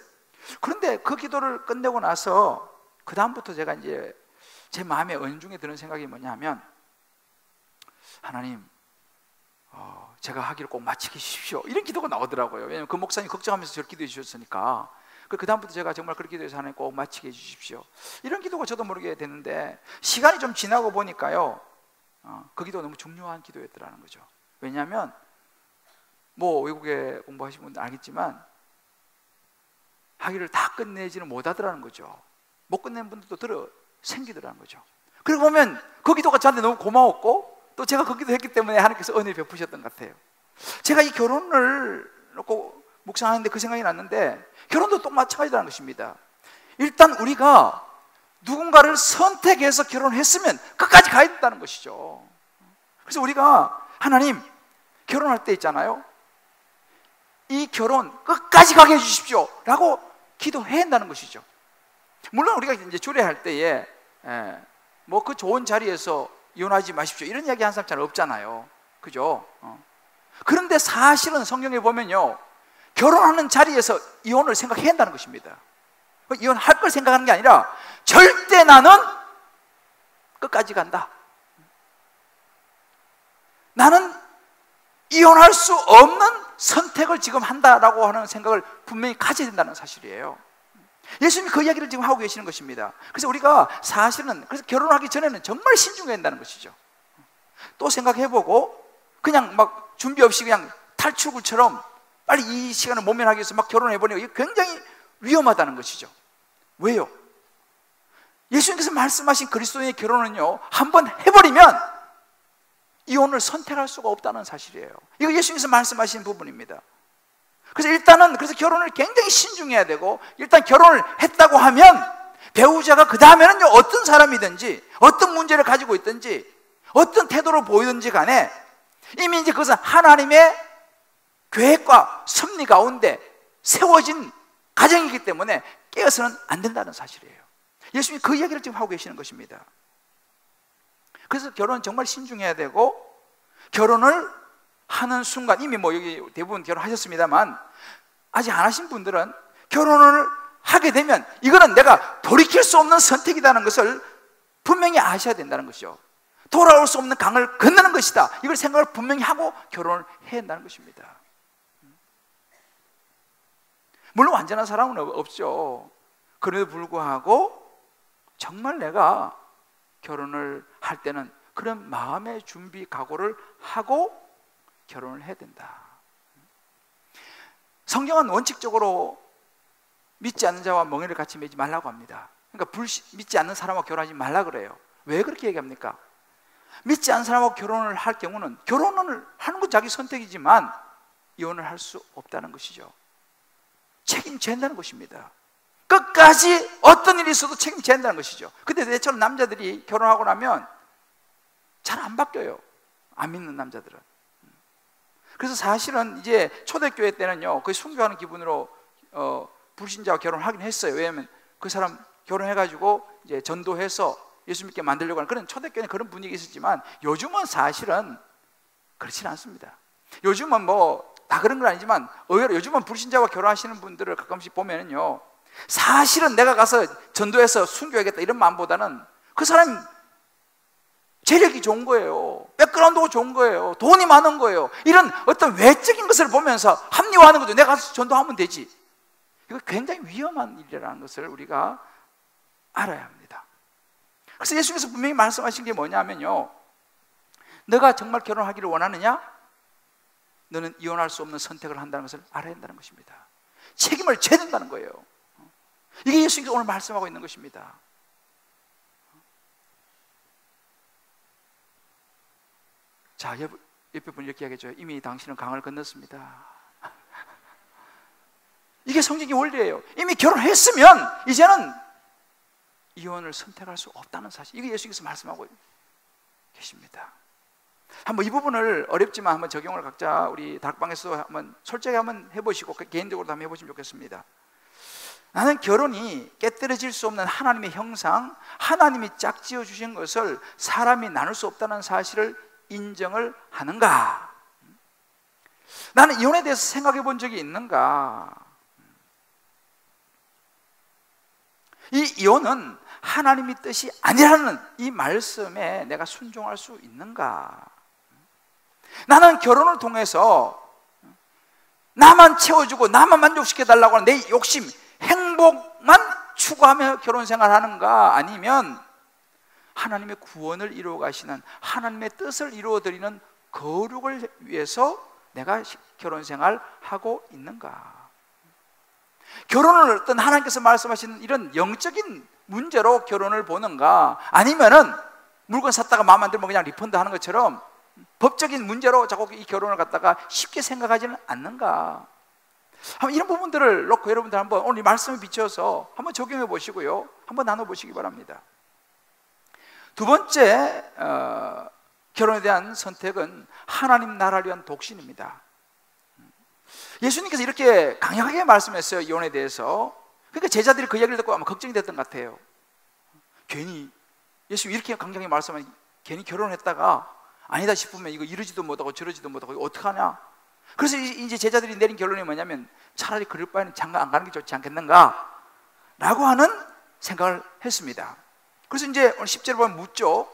그런데 그 기도를 끝내고 나서 그 다음부터 제가 이제 제 마음에 은중에 드는 생각이 뭐냐면 하나님 제가 하기를 꼭 마치게 해주십시오. 이런 기도가 나오더라고요. 왜냐하면 그 목사님 걱정하면서 저를 기도해 주셨으니까. 그 다음부터 제가 정말 그렇게 기도해서 하나님 꼭 마치게 해주십시오. 이런 기도가 저도 모르게 됐는데 시간이 좀 지나고 보니까요 그 기도가 너무 중요한 기도였더라는 거죠. 왜냐하면 뭐 외국에 공부하신 분들 알겠지만 학위를 다 끝내지는 못하더라는 거죠. 못 끝낸 분들도 들어 생기더라는 거죠. 그리고 보면 그 기도가 저한테 너무 고마웠고 또 제가 그 기도 했기 때문에 하나님께서 은혜를 베푸셨던 것 같아요. 제가 이 결혼을 놓고 묵상하는데 그 생각이 났는데, 결혼도 또 마찬가지라는 것입니다. 일단 우리가 누군가를 선택해서 결혼했으면 끝까지 가야 된다는 것이죠. 그래서 우리가 하나님, 결혼할 때 있잖아요, 이 결혼 끝까지 가게 해주십시오 라고 기도해야 한다는 것이죠. 물론 우리가 이제 주례할 때에 뭐 그 좋은 자리에서 이혼하지 마십시오 이런 이야기 한 사람 잘 없잖아요. 그죠? 그런데 사실은 성경에 보면요, 결혼하는 자리에서 이혼을 생각해야 한다는 것입니다. 이혼할 걸 생각하는 게 아니라 절대 나는 끝까지 간다, 나는 이혼할 수 없는 선택을 지금 한다라고 하는 생각을 분명히 가져야 된다는 사실이에요. 예수님이 그 이야기를 지금 하고 계시는 것입니다. 그래서 우리가 사실은 그래서 결혼하기 전에는 정말 신중해야 한다는 것이죠. 또 생각해보고 그냥 막 준비 없이 그냥 탈출구처럼 빨리 이 시간을 모면하기 위해서 막 결혼해버리고, 이게 굉장히 위험하다는 것이죠. 왜요? 예수님께서 말씀하신 그리스도인의 결혼은요, 한번 해버리면 이혼을 선택할 수가 없다는 사실이에요. 이거 예수님께서 말씀하신 부분입니다. 그래서 일단은 그래서 결혼을 굉장히 신중해야 되고, 일단 결혼을 했다고 하면 배우자가 그 다음에는요, 어떤 사람이든지 어떤 문제를 가지고 있든지 어떤 태도를 보이든지 간에 이미 이제 그것은 하나님의 계획과 섭리 가운데 세워진 가정이기 때문에 깨어서는 안 된다는 사실이에요. 예수님이 그 이야기를 지금 하고 계시는 것입니다. 그래서 결혼은 정말 신중해야 되고, 결혼을 하는 순간, 이미 뭐 여기 대부분 결혼하셨습니다만 아직 안 하신 분들은 결혼을 하게 되면 이거는 내가 돌이킬 수 없는 선택이라는 것을 분명히 아셔야 된다는 것이죠. 돌아올 수 없는 강을 건너는 것이다, 이걸 생각을 분명히 하고 결혼을 해야 한다는 것입니다. 물론 완전한 사람은 없죠. 그래도 불구하고 정말 내가 결혼을 할 때는 그런 마음의 준비 각오를 하고 결혼을 해야 된다. 성경은 원칙적으로 믿지 않는 자와 멍에를 같이 매지 말라고 합니다. 그러니까 믿지 않는 사람하고 결혼하지 말라 그래요. 왜 그렇게 얘기합니까? 믿지 않는 사람하고 결혼을 할 경우는 결혼을 하는 건 자기 선택이지만 이혼을 할 수 없다는 것이죠. 책임져야 한다는 것입니다. 끝까지 어떤 일이 있어도 책임져야 한다는 것이죠. 근데 내처럼 남자들이 결혼하고 나면 잘 안 바뀌어요. 안 믿는 남자들은. 그래서 사실은 이제 초대교회 때는요, 거의 순교하는 기분으로 불신자와 결혼하긴 했어요. 왜냐하면 그 사람 결혼해가지고 이제 전도해서 예수 믿게 만들려고 하는 그런 초대교회는 그런 분위기 있었지만, 요즘은 사실은 그렇지는 않습니다. 요즘은 뭐 다 그런 건 아니지만 의외로 요즘은 불신자와 결혼하시는 분들을 가끔씩 보면은요, 사실은 내가 가서 전도해서 순교하겠다 이런 마음보다는 그 사람 재력이 좋은 거예요, 백그라운드가 좋은 거예요, 돈이 많은 거예요, 이런 어떤 외적인 것을 보면서 합리화하는 거죠. 내가 가서 전도하면 되지. 이거 굉장히 위험한 일이라는 것을 우리가 알아야 합니다. 그래서 예수님께서 분명히 말씀하신 게 뭐냐면요, 너가 정말 결혼하기를 원하느냐? 너는 이혼할 수 없는 선택을 한다는 것을 알아야 한다는 것입니다. 책임을 져야 된다는 거예요. 이게 예수님께서 오늘 말씀하고 있는 것입니다. 자, 옆에 분 이렇게 이야기해줘요. 이미 당신은 강을 건넜습니다. 이게 성경의 원리예요. 이미 결혼했으면 이제는 이혼을 선택할 수 없다는 사실, 이게 예수님께서 말씀하고 계십니다. 한번 이 부분을 어렵지만 한번 적용을 각자 우리 다락방에서 한번 솔직히 한번 해보시고 개인적으로도 한번 해보시면 좋겠습니다. 나는 결혼이 깨뜨려질 수 없는 하나님의 형상, 하나님이 짝지어 주신 것을 사람이 나눌 수 없다는 사실을 인정을 하는가? 나는 이혼에 대해서 생각해 본 적이 있는가? 이 이혼은 하나님의 뜻이 아니라는 이 말씀에 내가 순종할 수 있는가? 나는 결혼을 통해서 나만 채워주고 나만 만족시켜달라고 하는 내 욕심, 행복만 추구하며 결혼 생활하는가? 아니면 하나님의 구원을 이루어 가시는 하나님의 뜻을 이루어 드리는 거룩을 위해서 내가 결혼 생활 하고 있는가? 결혼을 어떤 하나님께서 말씀하시는 이런 영적인 문제로 결혼을 보는가? 아니면은 물건 샀다가 마음 안 들면 그냥 리펀드 하는 것처럼 법적인 문제로 자꾸 이 결혼을 갖다가 쉽게 생각하지는 않는가? 한번 이런 부분들을 놓고 여러분들 한번 오늘 이 말씀을 비춰서 한번 적용해 보시고요, 한번 나눠 보시기 바랍니다. 두 번째 결혼에 대한 선택은 하나님 나라를 위한 독신입니다. 예수님께서 이렇게 강력하게 말씀했어요, 이혼에 대해서. 그러니까 제자들이 그 이야기를 듣고 아마 걱정이 됐던 것 같아요. 괜히 예수님 이렇게 강력하게 말씀하면 괜히 결혼했다가 아니다 싶으면 이거 이러지도 못하고 저러지도 못하고 이거 어떡하냐. 그래서 이제 제자들이 내린 결론이 뭐냐면 차라리 그럴 바에는 장가 안 가는 게 좋지 않겠는가 라고 하는 생각을 했습니다. 그래서 이제 오늘 10절에 보면 묻죠.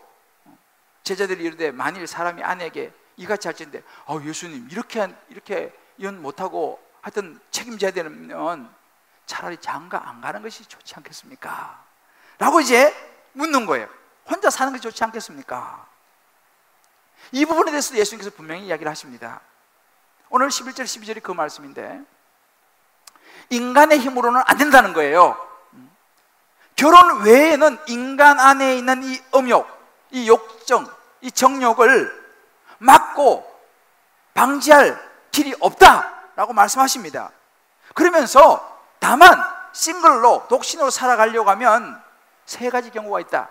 제자들이 이르되 만일 사람이 아내에게 이같이 할진데 예수님 이렇게 이혼 못하고 하여튼 책임져야 되면 차라리 장가 안 가는 것이 좋지 않겠습니까? 라고 이제 묻는 거예요. 혼자 사는 것이 좋지 않겠습니까? 이 부분에 대해서 예수님께서 분명히 이야기를 하십니다. 오늘 11절 12절이 그 말씀인데 인간의 힘으로는 안 된다는 거예요. 결혼 외에는 인간 안에 있는 이 음욕, 이 욕정, 이 정욕을 막고 방지할 길이 없다라고 말씀하십니다. 그러면서 다만 싱글로 독신으로 살아가려고 하면 세 가지 경우가 있다.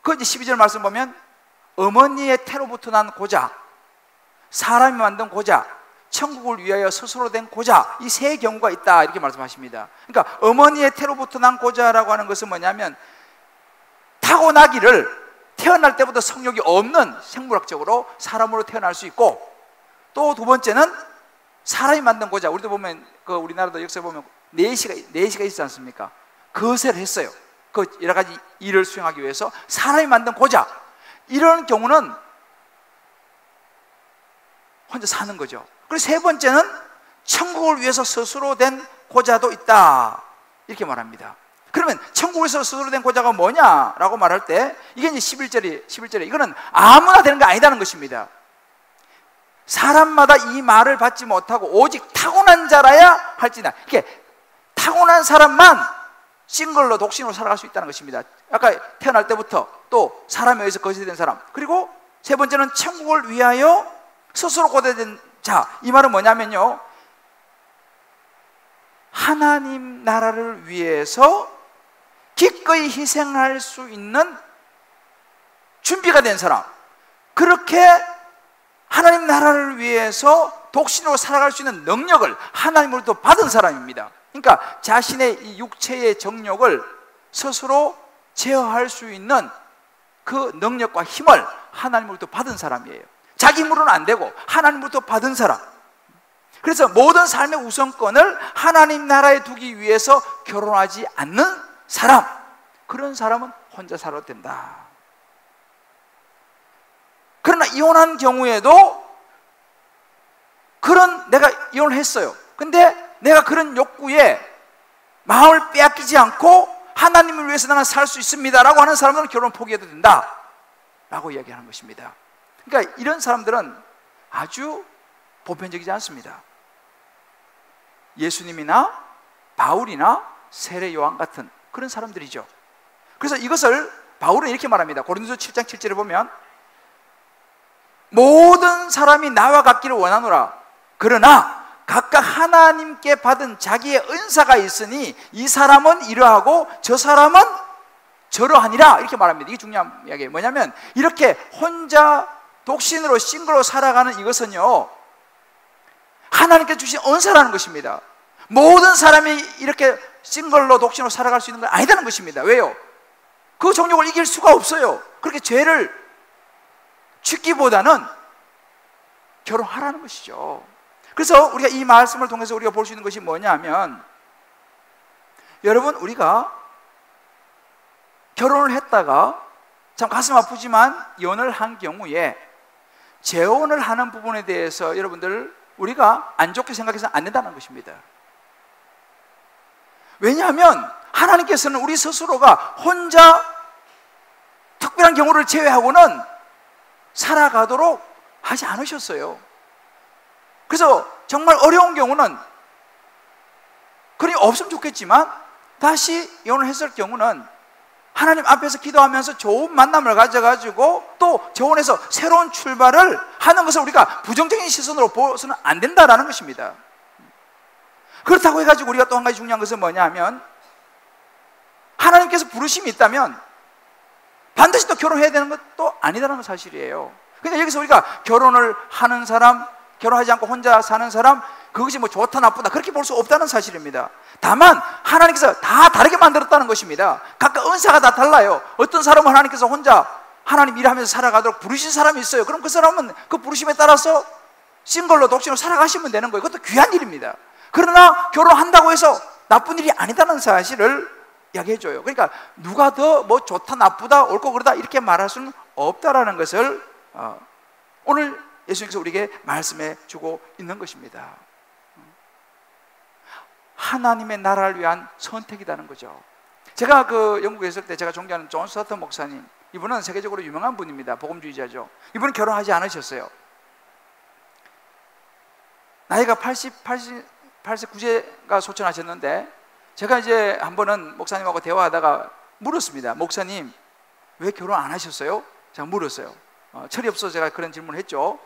그 이제 12절 말씀 보면 어머니의 태로부터 난 고자, 사람이 만든 고자, 천국을 위하여 스스로 된 고자, 이 세 경우가 있다 이렇게 말씀하십니다. 그러니까 어머니의 태로부터 난 고자라고 하는 것은 뭐냐면 타고나기를 태어날 때부터 성욕이 없는 생물학적으로 사람으로 태어날 수 있고, 또 두 번째는 사람이 만든 고자. 우리도 보면 우리나라도 역사에 보면 내시가 있지 않습니까? 거세를 했어요. 그 여러 가지 일을 수행하기 위해서 사람이 만든 고자, 이런 경우는 혼자 사는 거죠. 그리고 세 번째는 천국을 위해서 스스로 된 고자도 있다 이렇게 말합니다. 그러면 천국에서 스스로 된 고자가 뭐냐라고 말할 때 이게 이제 11절에 이거는 아무나 되는 게 아니다는 것입니다. 사람마다 이 말을 받지 못하고 오직 타고난 자라야 할지나, 이게 타고난 사람만 싱글로 독신으로 살아갈 수 있다는 것입니다. 아까 태어날 때부터 또 사람에 의해서 거짓된 사람, 그리고 세 번째는 천국을 위하여 스스로 고대된 자. 이 말은 뭐냐면요, 하나님 나라를 위해서 기꺼이 희생할 수 있는 준비가 된 사람, 그렇게 하나님 나라를 위해서 독신으로 살아갈 수 있는 능력을 하나님으로부터 받은 사람입니다. 그러니까 자신의 이 육체의 정욕을 스스로 제어할 수 있는 그 능력과 힘을 하나님으로부터 받은 사람이에요. 자기 힘으로는 안 되고 하나님으로부터 받은 사람. 그래서 모든 삶의 우선권을 하나님 나라에 두기 위해서 결혼하지 않는 사람, 그런 사람은 혼자 살아도 된다. 그러나 이혼한 경우에도 내가 이혼을 했어요. 근데 내가 그런 욕구에 마음을 빼앗기지 않고 하나님을 위해서 나는 살 수 있습니다 라고 하는 사람들은 결혼 포기해도 된다 라고 이야기하는 것입니다. 그러니까 이런 사람들은 아주 보편적이지 않습니다. 예수님이나 바울이나 세례 요한 같은 그런 사람들이죠. 그래서 이것을 바울은 이렇게 말합니다. 고린도서 7장 7절에 보면 모든 사람이 나와 같기를 원하노라. 그러나 각각 하나님께 받은 자기의 은사가 있으니 이 사람은 이러하고 저 사람은 저러하니라, 이렇게 말합니다. 이게 중요한 이야기예요. 뭐냐면 이렇게 혼자 독신으로 싱글로 살아가는 이것은요, 하나님께 주신 은사라는 것입니다. 모든 사람이 이렇게 싱글로 독신으로 살아갈 수 있는 건 아니다는 것입니다. 왜요? 그 정욕을 이길 수가 없어요. 그렇게 죄를 짓기보다는 결혼하라는 것이죠. 그래서 우리가 이 말씀을 통해서 우리가 볼 수 있는 것이 뭐냐면, 여러분, 우리가 결혼을 했다가 참 가슴 아프지만 이혼을 한 경우에 재혼을 하는 부분에 대해서 여러분들 우리가 안 좋게 생각해서 안 된다는 것입니다. 왜냐하면 하나님께서는 우리 스스로가 혼자 특별한 경우를 제외하고는 살아가도록 하지 않으셨어요. 그래서 정말 어려운 경우는 그리 없으면 좋겠지만 다시 이혼을 했을 경우는 하나님 앞에서 기도하면서 좋은 만남을 가져가지고 또 재혼해서 새로운 출발을 하는 것을 우리가 부정적인 시선으로 보서는 안 된다라는 것입니다. 그렇다고 해가지고 우리가 또 한 가지 중요한 것은 뭐냐 하면 하나님께서 부르심이 있다면 반드시 또 결혼해야 되는 것도 아니다라는 사실이에요. 그러니까 여기서 우리가 결혼을 하는 사람, 결혼하지 않고 혼자 사는 사람, 그것이 뭐 좋다 나쁘다 그렇게 볼 수 없다는 사실입니다. 다만 하나님께서 다 다르게 만들었다는 것입니다. 각각 은사가 다 달라요. 어떤 사람은 하나님께서 혼자 하나님 일하면서 살아가도록 부르신 사람이 있어요. 그럼 그 사람은 그 부르심에 따라서 싱글로 독신으로 살아가시면 되는 거예요. 그것도 귀한 일입니다. 그러나 결혼한다고 해서 나쁜 일이 아니다는 사실을 이야기해줘요. 그러니까 누가 더 뭐 좋다 나쁘다 옳고 그르다 이렇게 말할 수는 없다라는 것을 오늘 예수님께서 우리에게 말씀해 주고 있는 것입니다. 하나님의 나라를 위한 선택이라는 거죠. 제가 그 영국에 있을 때 제가 존경하는 존 스타트 목사님, 이분은 세계적으로 유명한 분입니다. 복음주의자죠. 이분은 결혼하지 않으셨어요. 나이가 89세가 소천하셨는데 제가 이제 한 번은 목사님하고 대화하다가 물었습니다. 목사님 왜 결혼 안 하셨어요? 제가 물었어요. 철이 없어서 제가 그런 질문을 했죠.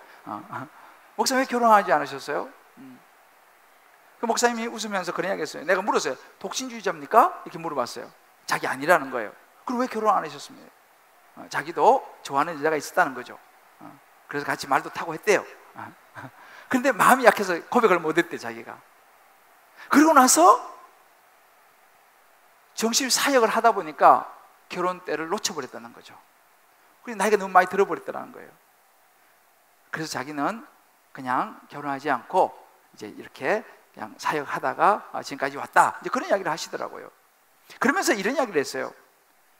목사님 왜 결혼하지 않으셨어요? 그 목사님이 웃으면서 그런 이야기 했어요. 내가 물었어요. 독신주의자입니까? 이렇게 물어봤어요. 자기 아니라는 거예요. 그럼 왜 결혼 안 하셨습니까? 자기도 좋아하는 여자가 있었다는 거죠. 그래서 같이 말도 타고 했대요. 그런데 마음이 약해서 고백을 못했대 자기가. 그러고 나서 정신 사역을 하다 보니까 결혼 때를 놓쳐버렸다는 거죠. 그래서 나이가 너무 많이 들어버렸다는 거예요. 그래서 자기는 그냥 결혼하지 않고 이제 이렇게 그냥 사역하다가 지금까지 왔다. 이제 그런 이야기를 하시더라고요. 그러면서 이런 이야기를 했어요.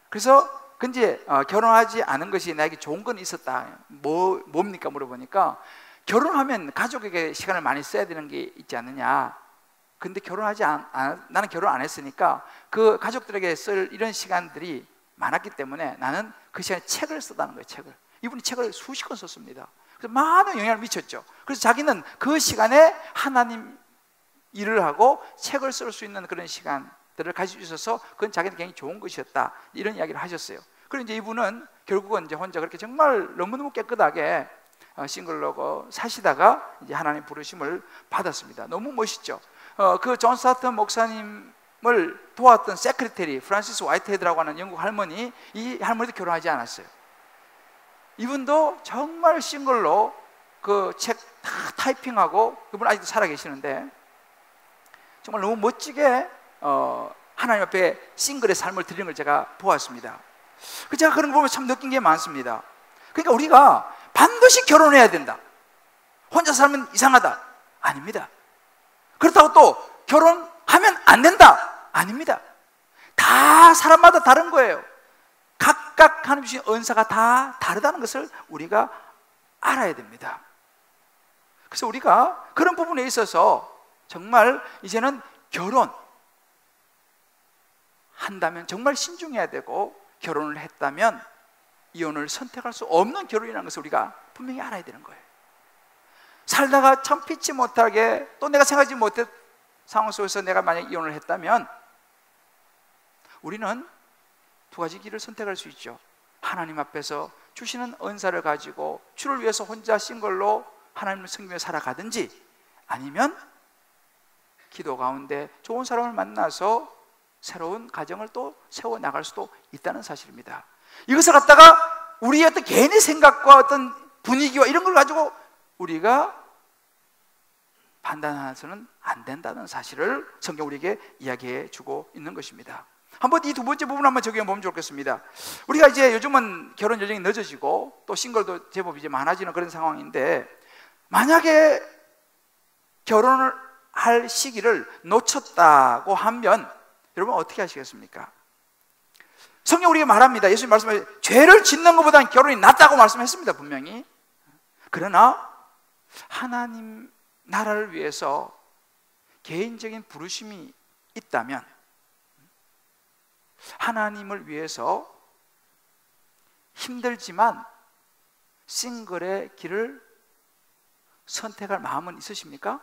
그래서 근데 결혼하지 않은 것이 나에게 좋은 건 있었다. 뭡니까? 물어보니까 결혼하면 가족에게 시간을 많이 써야 되는 게 있지 않느냐. 근데 나는 결혼 안 했으니까 그 가족들에게 쓸 이런 시간들이 많았기 때문에 나는 그 시간에 책을 쓰다는 거예요. 책을. 이분이 책을 수십 권 썼습니다. 그래서 많은 영향을 미쳤죠. 그래서 자기는 그 시간에 하나님 일을 하고 책을 쓸 수 있는 그런 시간들을 가지고 있어서 그건 자기는 굉장히 좋은 것이었다. 이런 이야기를 하셨어요. 그리고 이제 이분은 결국은 이제 혼자 그렇게 정말 너무너무 깨끗하게 싱글로 사시다가 이제 하나님 부르심을 받았습니다. 너무 멋있죠. 그 존 스타트 목사님을 도왔던 세크리테리 프란시스 화이트헤드라고 하는 영국 할머니, 이 할머니도 결혼하지 않았어요. 이분도 정말 싱글로 그 책 다 타이핑하고, 그분 아직도 살아계시는데 정말 너무 멋지게 하나님 앞에 싱글의 삶을 드리는 걸 제가 보았습니다. 제가 그런 거 보면 참 느낀 게 많습니다. 그러니까 우리가 반드시 결혼해야 된다, 혼자 살면 이상하다, 아닙니다. 그렇다고 또 결혼하면 안 된다, 아닙니다. 다 사람마다 다른 거예요. 각각 하나님 주신 은사가 다 다르다는 것을 우리가 알아야 됩니다. 그래서 우리가 그런 부분에 있어서 정말 이제는 결혼한다면 정말 신중해야 되고, 결혼을 했다면 이혼을 선택할 수 없는 결혼이라는 것을 우리가 분명히 알아야 되는 거예요. 살다가 참 피치 못하게 또 내가 생각하지 못했 상황 속에서 내가 만약 이혼을 했다면 우리는 두 가지 길을 선택할 수 있죠. 하나님 앞에서 주시는 은사를 가지고 주를 위해서 혼자 싱글로 하나님을 섬기며 살아가든지, 아니면 기도 가운데 좋은 사람을 만나서 새로운 가정을 또 세워나갈 수도 있다는 사실입니다. 이것을 갖다가 우리의 어떤 개인의 생각과 어떤 분위기와 이런 걸 가지고 우리가 판단해서는 안 된다는 사실을 성경 우리에게 이야기해 주고 있는 것입니다. 한번 이 두 번째 부분 한번 적용해 보면 좋겠습니다. 우리가 이제 요즘은 결혼 여정이 늦어지고 또 싱글도 제법 이제 많아지는 그런 상황인데, 만약에 결혼을 할 시기를 놓쳤다고 하면 여러분 어떻게 하시겠습니까? 성경 우리에게 말합니다. 예수님 말씀하신 죄를 짓는 것보다는 결혼이 낫다고 말씀했습니다, 분명히. 그러나 하나님 나라를 위해서 개인적인 부르심이 있다면, 하나님을 위해서 힘들지만 싱글의 길을 선택할 마음은 있으십니까?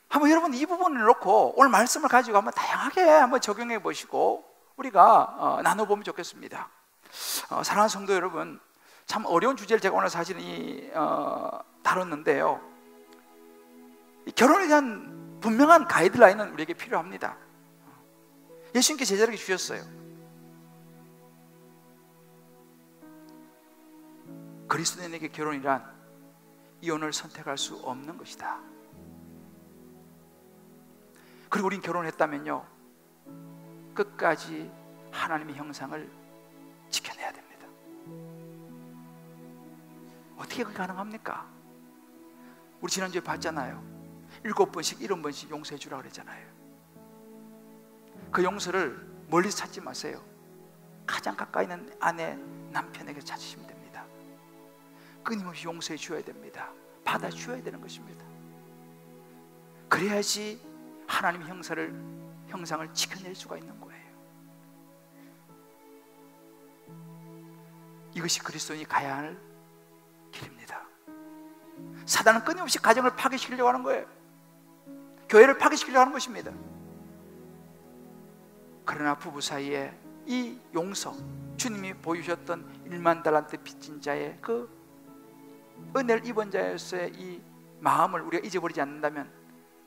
한번 여러분 이 부분을 놓고 오늘 말씀을 가지고 한번 다양하게 한번 적용해 보시고 우리가 나눠보면 좋겠습니다. 사랑하는 성도 여러분, 참 어려운 주제를 제가 오늘 사실은 다뤘는데요, 이 결혼에 대한 분명한 가이드라인은 우리에게 필요합니다. 예수님께 제자에게 주셨어요. 그리스도인에게 결혼이란 이혼을 선택할 수 없는 것이다. 그리고 우린 결혼했다면요, 끝까지 하나님의 형상을 지켜내야 됩니다. 어떻게 그게 가능합니까? 우리 지난주에 봤잖아요. 7번씩 70번씩 용서해 주라고 그랬잖아요. 그 용서를 멀리서 찾지 마세요. 가장 가까이 있는 아내, 남편에게 찾으시면 됩니다. 끊임없이 용서해 주어야 됩니다. 받아 주어야 되는 것입니다. 그래야지 하나님의 형상을 지켜낼 수가 있는 거예요. 이것이 그리스도인이 가야 할 길입니다. 사단은 끊임없이 가정을 파괴시키려고 하는 거예요. 교회를 파괴시키려고 하는 것입니다. 그러나 부부 사이에 이 용서, 주님이 보여주셨던 1만 달란트 빚진 자의 그 은혜를 입은 자로서의 이 마음을 우리가 잊어버리지 않는다면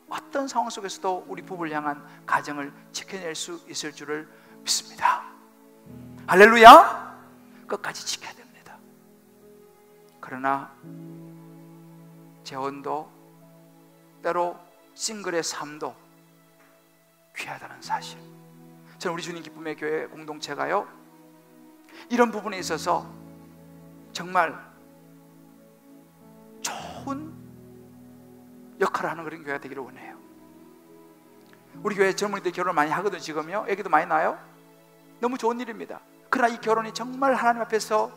어떤 상황 속에서도 우리 부부를 향한 가정을 지켜낼 수 있을 줄을 믿습니다. 할렐루야! 끝까지 지켜야 됩니다. 그러나 재혼도 때로 싱글의 삶도 귀하다는 사실, 저는 우리 주님 기쁨의 교회 공동체가요, 이런 부분에 있어서 정말 좋은 역할을 하는 그런 교회가 되기를 원해요. 우리 교회 젊은이들 결혼 많이 하거든요. 지금요, 애기도 많이 낳아요. 너무 좋은 일입니다. 그러나 이 결혼이 정말 하나님 앞에서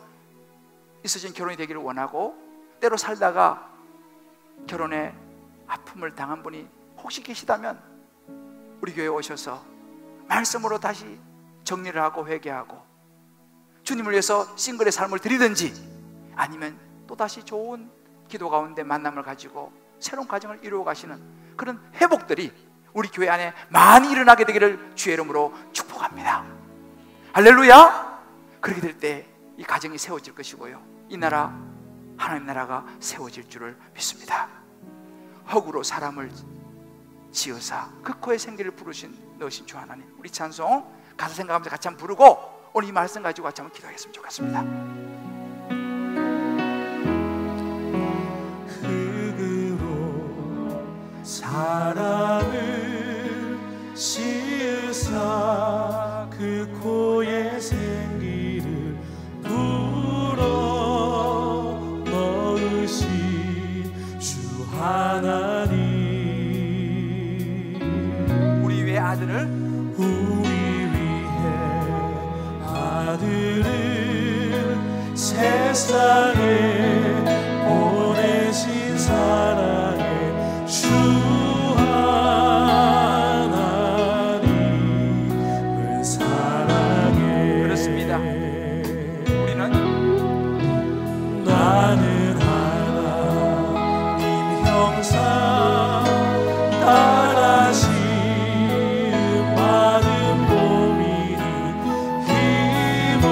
있어진 결혼이 되기를 원하고, 때로 살다가 결혼에 아픔을 당한 분이 혹시 계시다면 우리 교회에 오셔서 말씀으로 다시 정리를 하고 회개하고 주님을 위해서 싱글의 삶을 드리든지, 아니면 또다시 좋은 기도 가운데 만남을 가지고 새로운 가정을 이루어 가시는 그런 회복들이 우리 교회 안에 많이 일어나게 되기를 주의 이름으로 축복합니다. 할렐루야! 그렇게 될 때 이 가정이 세워질 것이고요, 이 나라, 하나님 나라가 세워질 줄을 믿습니다. 흙으로 사람을 지으사 그 코에 생기를 부르신 너신 주 하나님, 우리 찬송 가사 생각하면서 같이 한번 부르고 오늘 이 말씀 가지고 같이 한번 기도하겠으면 좋겠습니다. 흙으로 사람을 지으사 그 코에 생기를 불어 넣으신 주 하나님, 우리 위에 아들을 세상에 보내신 사랑의 주 하나님을 사랑해. 그렇습니다. 우리는 나는 하나님 형상 따라 지은 많은 몸이니 힘을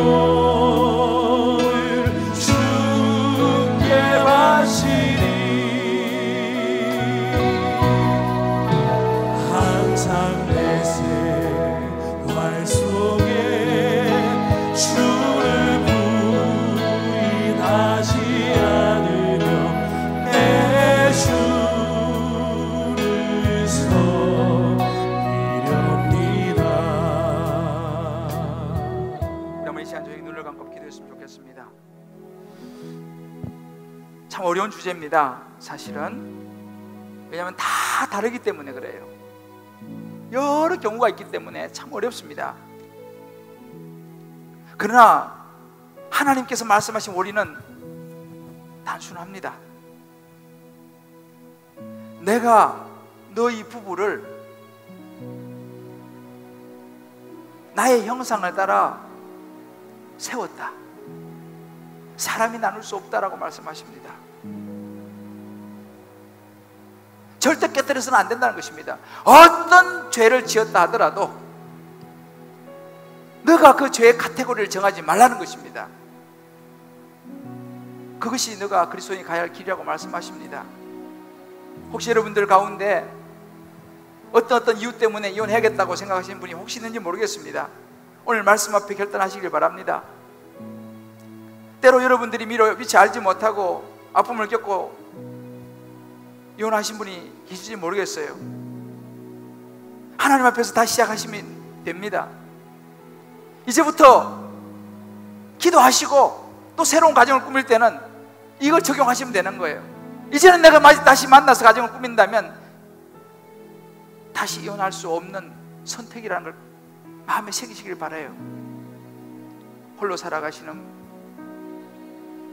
참 어려운 주제입니다. 사실은 왜냐하면 다 다르기 때문에 그래요. 여러 경우가 있기 때문에 참 어렵습니다. 그러나 하나님께서 말씀하신 원리는 단순합니다. 내가 너희 부부를 나의 형상을 따라 세웠다. 사람이 나눌 수 없다라고 말씀하십니다. 절대 깨뜨려서는 안 된다는 것입니다. 어떤 죄를 지었다 하더라도 너가 그 죄의 카테고리를 정하지 말라는 것입니다. 그것이 너가 그리스도인이 가야 할 길이라고 말씀하십니다. 혹시 여러분들 가운데 어떤 이유 때문에 이혼해야겠다고 생각하시는 분이 혹시 있는지 모르겠습니다. 오늘 말씀 앞에 결단하시길 바랍니다. 때로 여러분들이 미처 알지 못하고 아픔을 겪고 이혼하신 분이 계실지 모르겠어요. 하나님 앞에서 다시 시작하시면 됩니다. 이제부터 기도하시고 또 새로운 가정을 꾸밀 때는 이걸 적용하시면 되는 거예요. 이제는 내가 다시 만나서 가정을 꾸민다면 다시 이혼할 수 없는 선택이라는 걸 마음에 새기시길 바라요. 홀로 살아가시는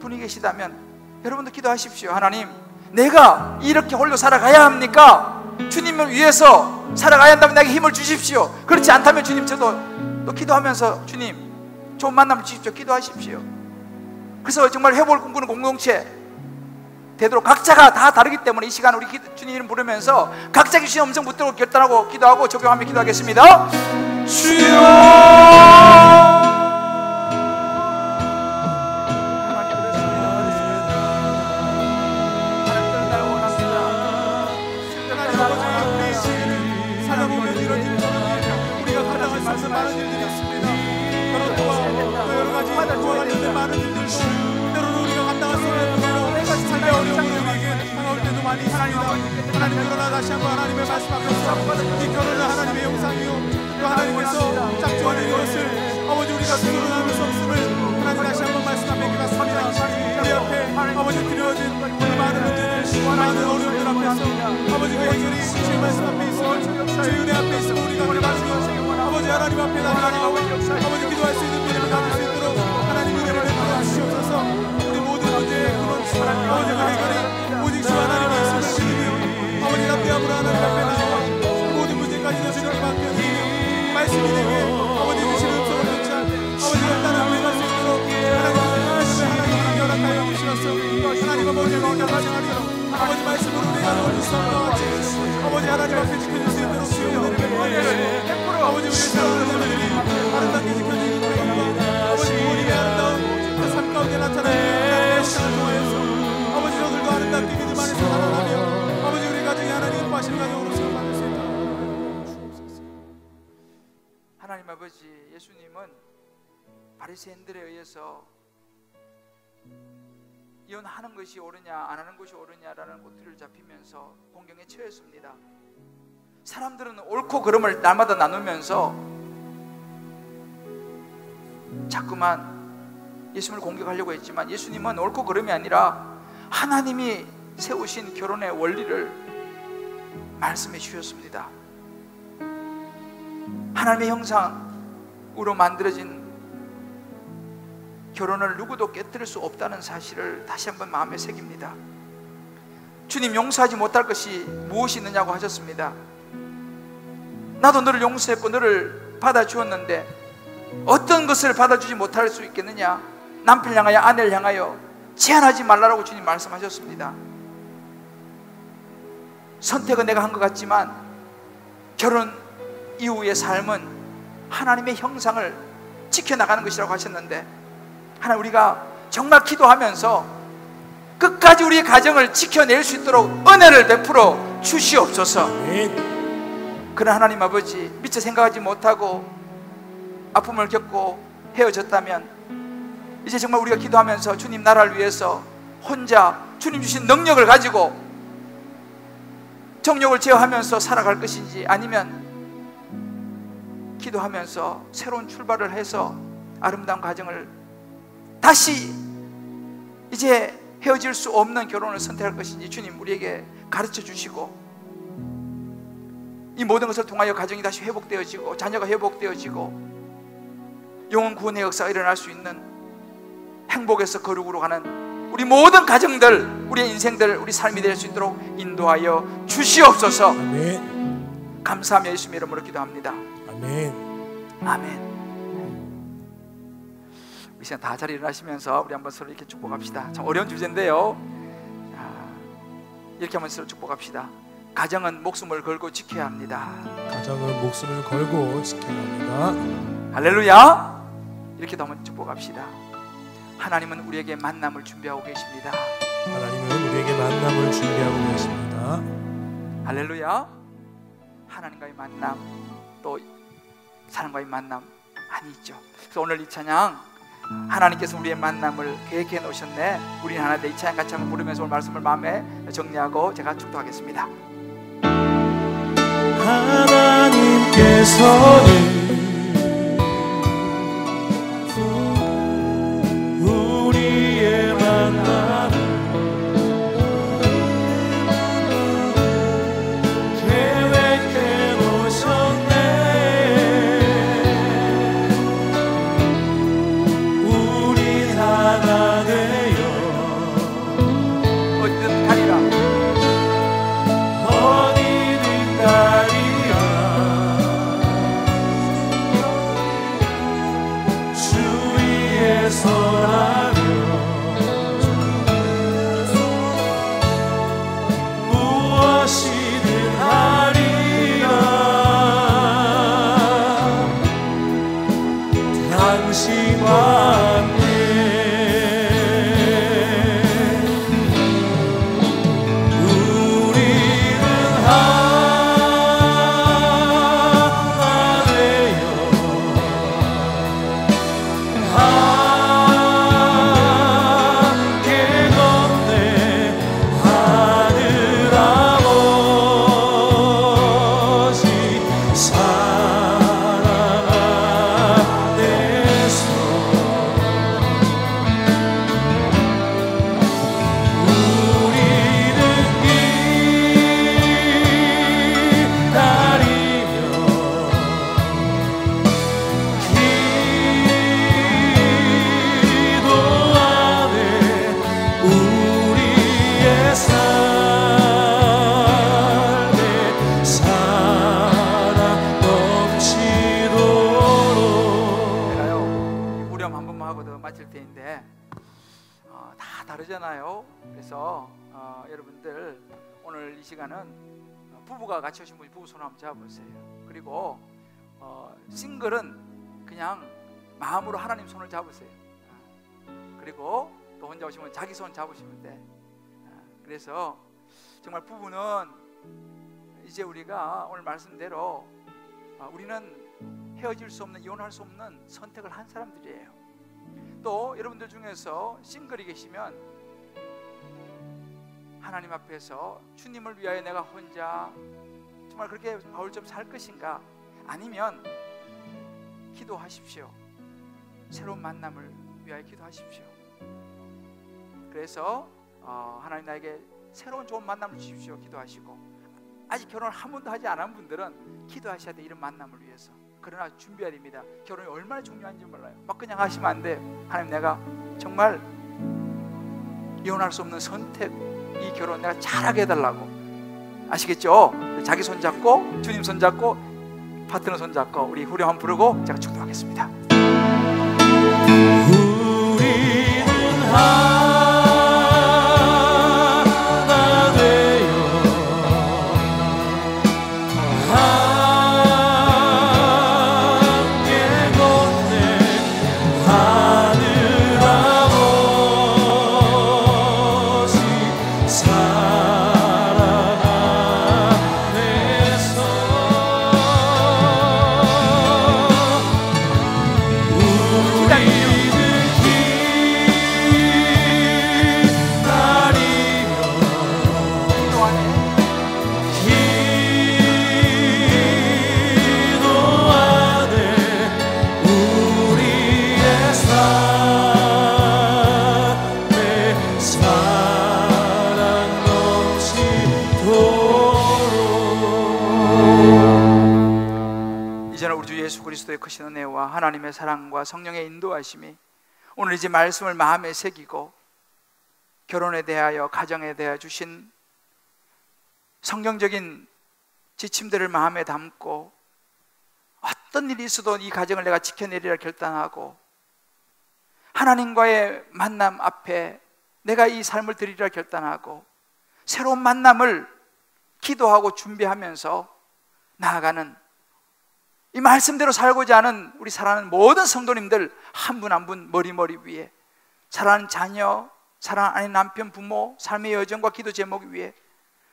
분이 계시다면 여러분도 기도하십시오. 하나님, 내가 이렇게 홀로 살아가야 합니까? 주님을 위해서 살아가야 한다면 내게 힘을 주십시오. 그렇지 않다면 주님, 저도 또 기도하면서 주님 좋은 만남을 주십시오. 기도하십시오. 그래서 정말 회복을 꿈꾸는 공동체 되도록, 각자가 다 다르기 때문에 이 시간 우리 주님 이름 부르면서 각자 주신 음성 붙들고 결단하고 기도하고 적용하며 기도하겠습니다. 주여, 하나님, 그러나 다시 한번 하나님의 말씀 앞에서 이 결혼을 하나님의 영상이요 또 하나님께서 작정하는 이것을 아버지 우리가 결혼할 수 없음을 하나님 다시 한번 말씀 앞에 기도합니다. 우리 앞에 아버지 드려진 많은 문제들, 많은 어려움들 앞에서 아버지 그 해결이 주의 말씀 앞에 있으면 주의 은혜 앞에 있으면 우리가 기도하시고 아버지 하나님 앞에 나아가고 아버지 기도할 수 있는 믿음을 가질 수 있도록 하나님 은혜를 베풀어 주시옵소서. 우리 모든 문제의 근원 아버지 그 해결이 오직 주 하나님의 있음을 믿으며 아버지 담대함으로 하나님 앞에 나와 모든 문제까지도 주님께 맡겨드리며 말씀이 되게 아버지 주시는 음성을 듣자 아버지 결단을 회개할 수 있도록 하나님을 허락하여 주시옵소서. 하나님 아버지 마음을 가정하리라 아버지 말씀으로 우리가 놓을 수 없는 것 같이 아버지 하나님 앞에 지켜줄 수 있도록 주의 은혜를 베풀어 아버지 우리의 사랑하는 자들이 아름답게 지켜지는 것과 아버지 부모님의 아름다운 그 삶 가운데 나타나는 시간을 통하여서 아버지 저들도 아름답게 믿음 안에서 살아가며 아버지 우리 가정이 하나님 기뻐하시는 가정으로 세워받을 수 있도록 주옵소서. 하나님 아버지, 예수님은 바리새인들에 의해서 이혼하는 것이 옳으냐 안 하는 것이 옳으냐라는 꼬투리를 잡히면서 공경에 처했습니다. 사람들은 옳고 그름을 날마다 나누면서 자꾸만 예수님을 공격하려고 했지만 예수님은 옳고 그름이 아니라 하나님이 세우신 결혼의 원리를 말씀해 주셨습니다. 하나님의 형상으로 만들어진 결혼을 누구도 깨뜨릴 수 없다는 사실을 다시 한번 마음에 새깁니다. 주님, 용서하지 못할 것이 무엇이 있느냐고 하셨습니다. 나도 너를 용서했고 너를 받아주었는데 어떤 것을 받아주지 못할 수 있겠느냐? 남편을 향하여 아내를 향하여 제한하지 말라고 주님 말씀하셨습니다. 선택은 내가 한 것 같지만 결혼 이후의 삶은 하나님의 형상을 지켜나가는 것이라고 하셨는데, 하나님, 우리가 정말 기도하면서 끝까지 우리의 가정을 지켜낼 수 있도록 은혜를 베풀어 주시옵소서. 그러나 하나님 아버지, 미처 생각하지 못하고 아픔을 겪고 헤어졌다면 이제 정말 우리가 기도하면서 주님 나라를 위해서 혼자 주님 주신 능력을 가지고 정욕을 제어하면서 살아갈 것인지, 아니면 기도하면서 새로운 출발을 해서 아름다운 가정을 다시 이제 헤어질 수 없는 결혼을 선택할 것인지 주님 우리에게 가르쳐 주시고, 이 모든 것을 통하여 가정이 다시 회복되어지고 자녀가 회복되어지고 영혼 구원의 역사가 일어날 수 있는 행복에서 거룩으로 가는 우리 모든 가정들, 우리의 인생들, 우리 삶이 될 수 있도록 인도하여 주시옵소서. 아멘. 감사하며 예수님의 이름으로 기도합니다. 아멘. 아멘. 이 시간 다 자리 일어나시면서 우리 한번 서로 이렇게 축복합시다. 참 어려운 주제인데요. 이렇게 한번 서로 축복합시다. 가정은 목숨을 걸고 지켜야 합니다. 가정은 목숨을 걸고 지켜야 합니다. 할렐루야. 이렇게도 한번 축복합시다. 하나님은 우리에게 만남을 준비하고 계십니다. 하나님은 우리에게 만남을 준비하고 계십니다. 할렐루야. 하나님과의 만남, 또 사람과의 만남 많이 있죠. 그래서 오늘 이 찬양, 하나님께서 우리의 만남을 계획해 놓으셨네, 우리는 하나 돼, 이 찬양 같이 한번 부르면서 오늘 말씀을 마음에 정리하고 제가 축도하겠습니다. 하나님께서는 우리의 만남을 계획해 놓으셨네. 우린 하나 되어 어디든 가리라. 어디든 가리라. 주위에 서라며 무엇이든 하리라. 당신과 함께 우리는 하나 되어 함께 걷네. 하늘 아버지 사랑 안에서 우리는 기다리며 기도하네. 우리의 삶에 사랑 넘치도록. 제가요, 우렴 한 번만 하고 더 마칠 때인데 다 다르잖아요. 그래서 여러분들 오늘 이 시간은 부부가 같이 오신 분이 부부 손 한번 잡아보세요. 그리고 싱글은 그냥 마음으로 하나님 손을 잡으세요. 그리고 또 혼자 오시면 자기 손 잡으시면 돼. 그래서 정말 부부는 이제 우리가 오늘 말씀대로 우리는 헤어질 수 없는, 이혼할 수 없는 선택을 한 사람들이에요. 또 여러분들 중에서 싱글이 계시면 하나님 앞에서 주님을 위하여 내가 혼자 정말 그렇게 바울처럼 살 것인가, 아니면 기도하십시오. 새로운 만남을 위하여 기도하십시오. 그래서 하나님 나에게 새로운 좋은 만남을 주십시오. 기도하시고, 아직 결혼을 한 번도 하지 않은 분들은 기도하셔야 돼. 이런 만남을 위해서. 그러나 준비해야 됩니다. 결혼이 얼마나 중요한지 몰라요. 막 그냥 하시면 안 돼요. 하나님, 내가 정말 이혼할 수 없는 선택, 이 결혼 내가 잘하게 해달라고. 아시겠죠? 자기 손 잡고, 주님 손 잡고, 파트너 손 잡고 우리 후렴 한번 부르고 제가 축도하겠습니다. 우리는 하나 되어 함께 걷네. 하늘 아버지 사랑 안에서 이제는 우리 주 예수 그리스도의 크신 은혜와 하나님의 사랑과 성령의 인도하심이 오늘 이제 말씀을 마음에 새기고 결혼에 대하여, 가정에 대하여 주신 성경적인 지침들을 마음에 담고 어떤 일이 있어도 이 가정을 내가 지켜내리라 결단하고 하나님과의 만남 앞에 내가 이 삶을 드리리라 결단하고 새로운 만남을 기도하고 준비하면서 나아가는, 이 말씀대로 살고자 하는 우리 사랑하는 모든 성도님들 한 분 한 분 머리 위에, 사랑하는 자녀, 사랑하는 남편, 부모, 삶의 여정과 기도 제목 위에,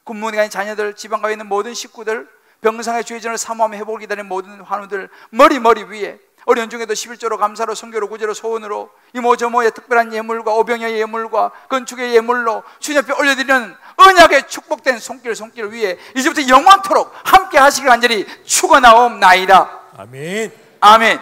군무원에 가는 자녀들, 지방가에 있는 모든 식구들, 병상의 주의 전을 사모하며 회복을 기다리는 모든 환우들 머리 위에, 어려운 중에도 11조로 감사로 선교로 구제로 소원으로 이모 저모의 특별한 예물과 오병의 예물과 건축의 예물로 주님 앞에 올려드리는 언약의 축복된 손길 위에 이제부터 영원토록 함께 하시길 간절히 축원하옵나이다. 아멘. 아멘.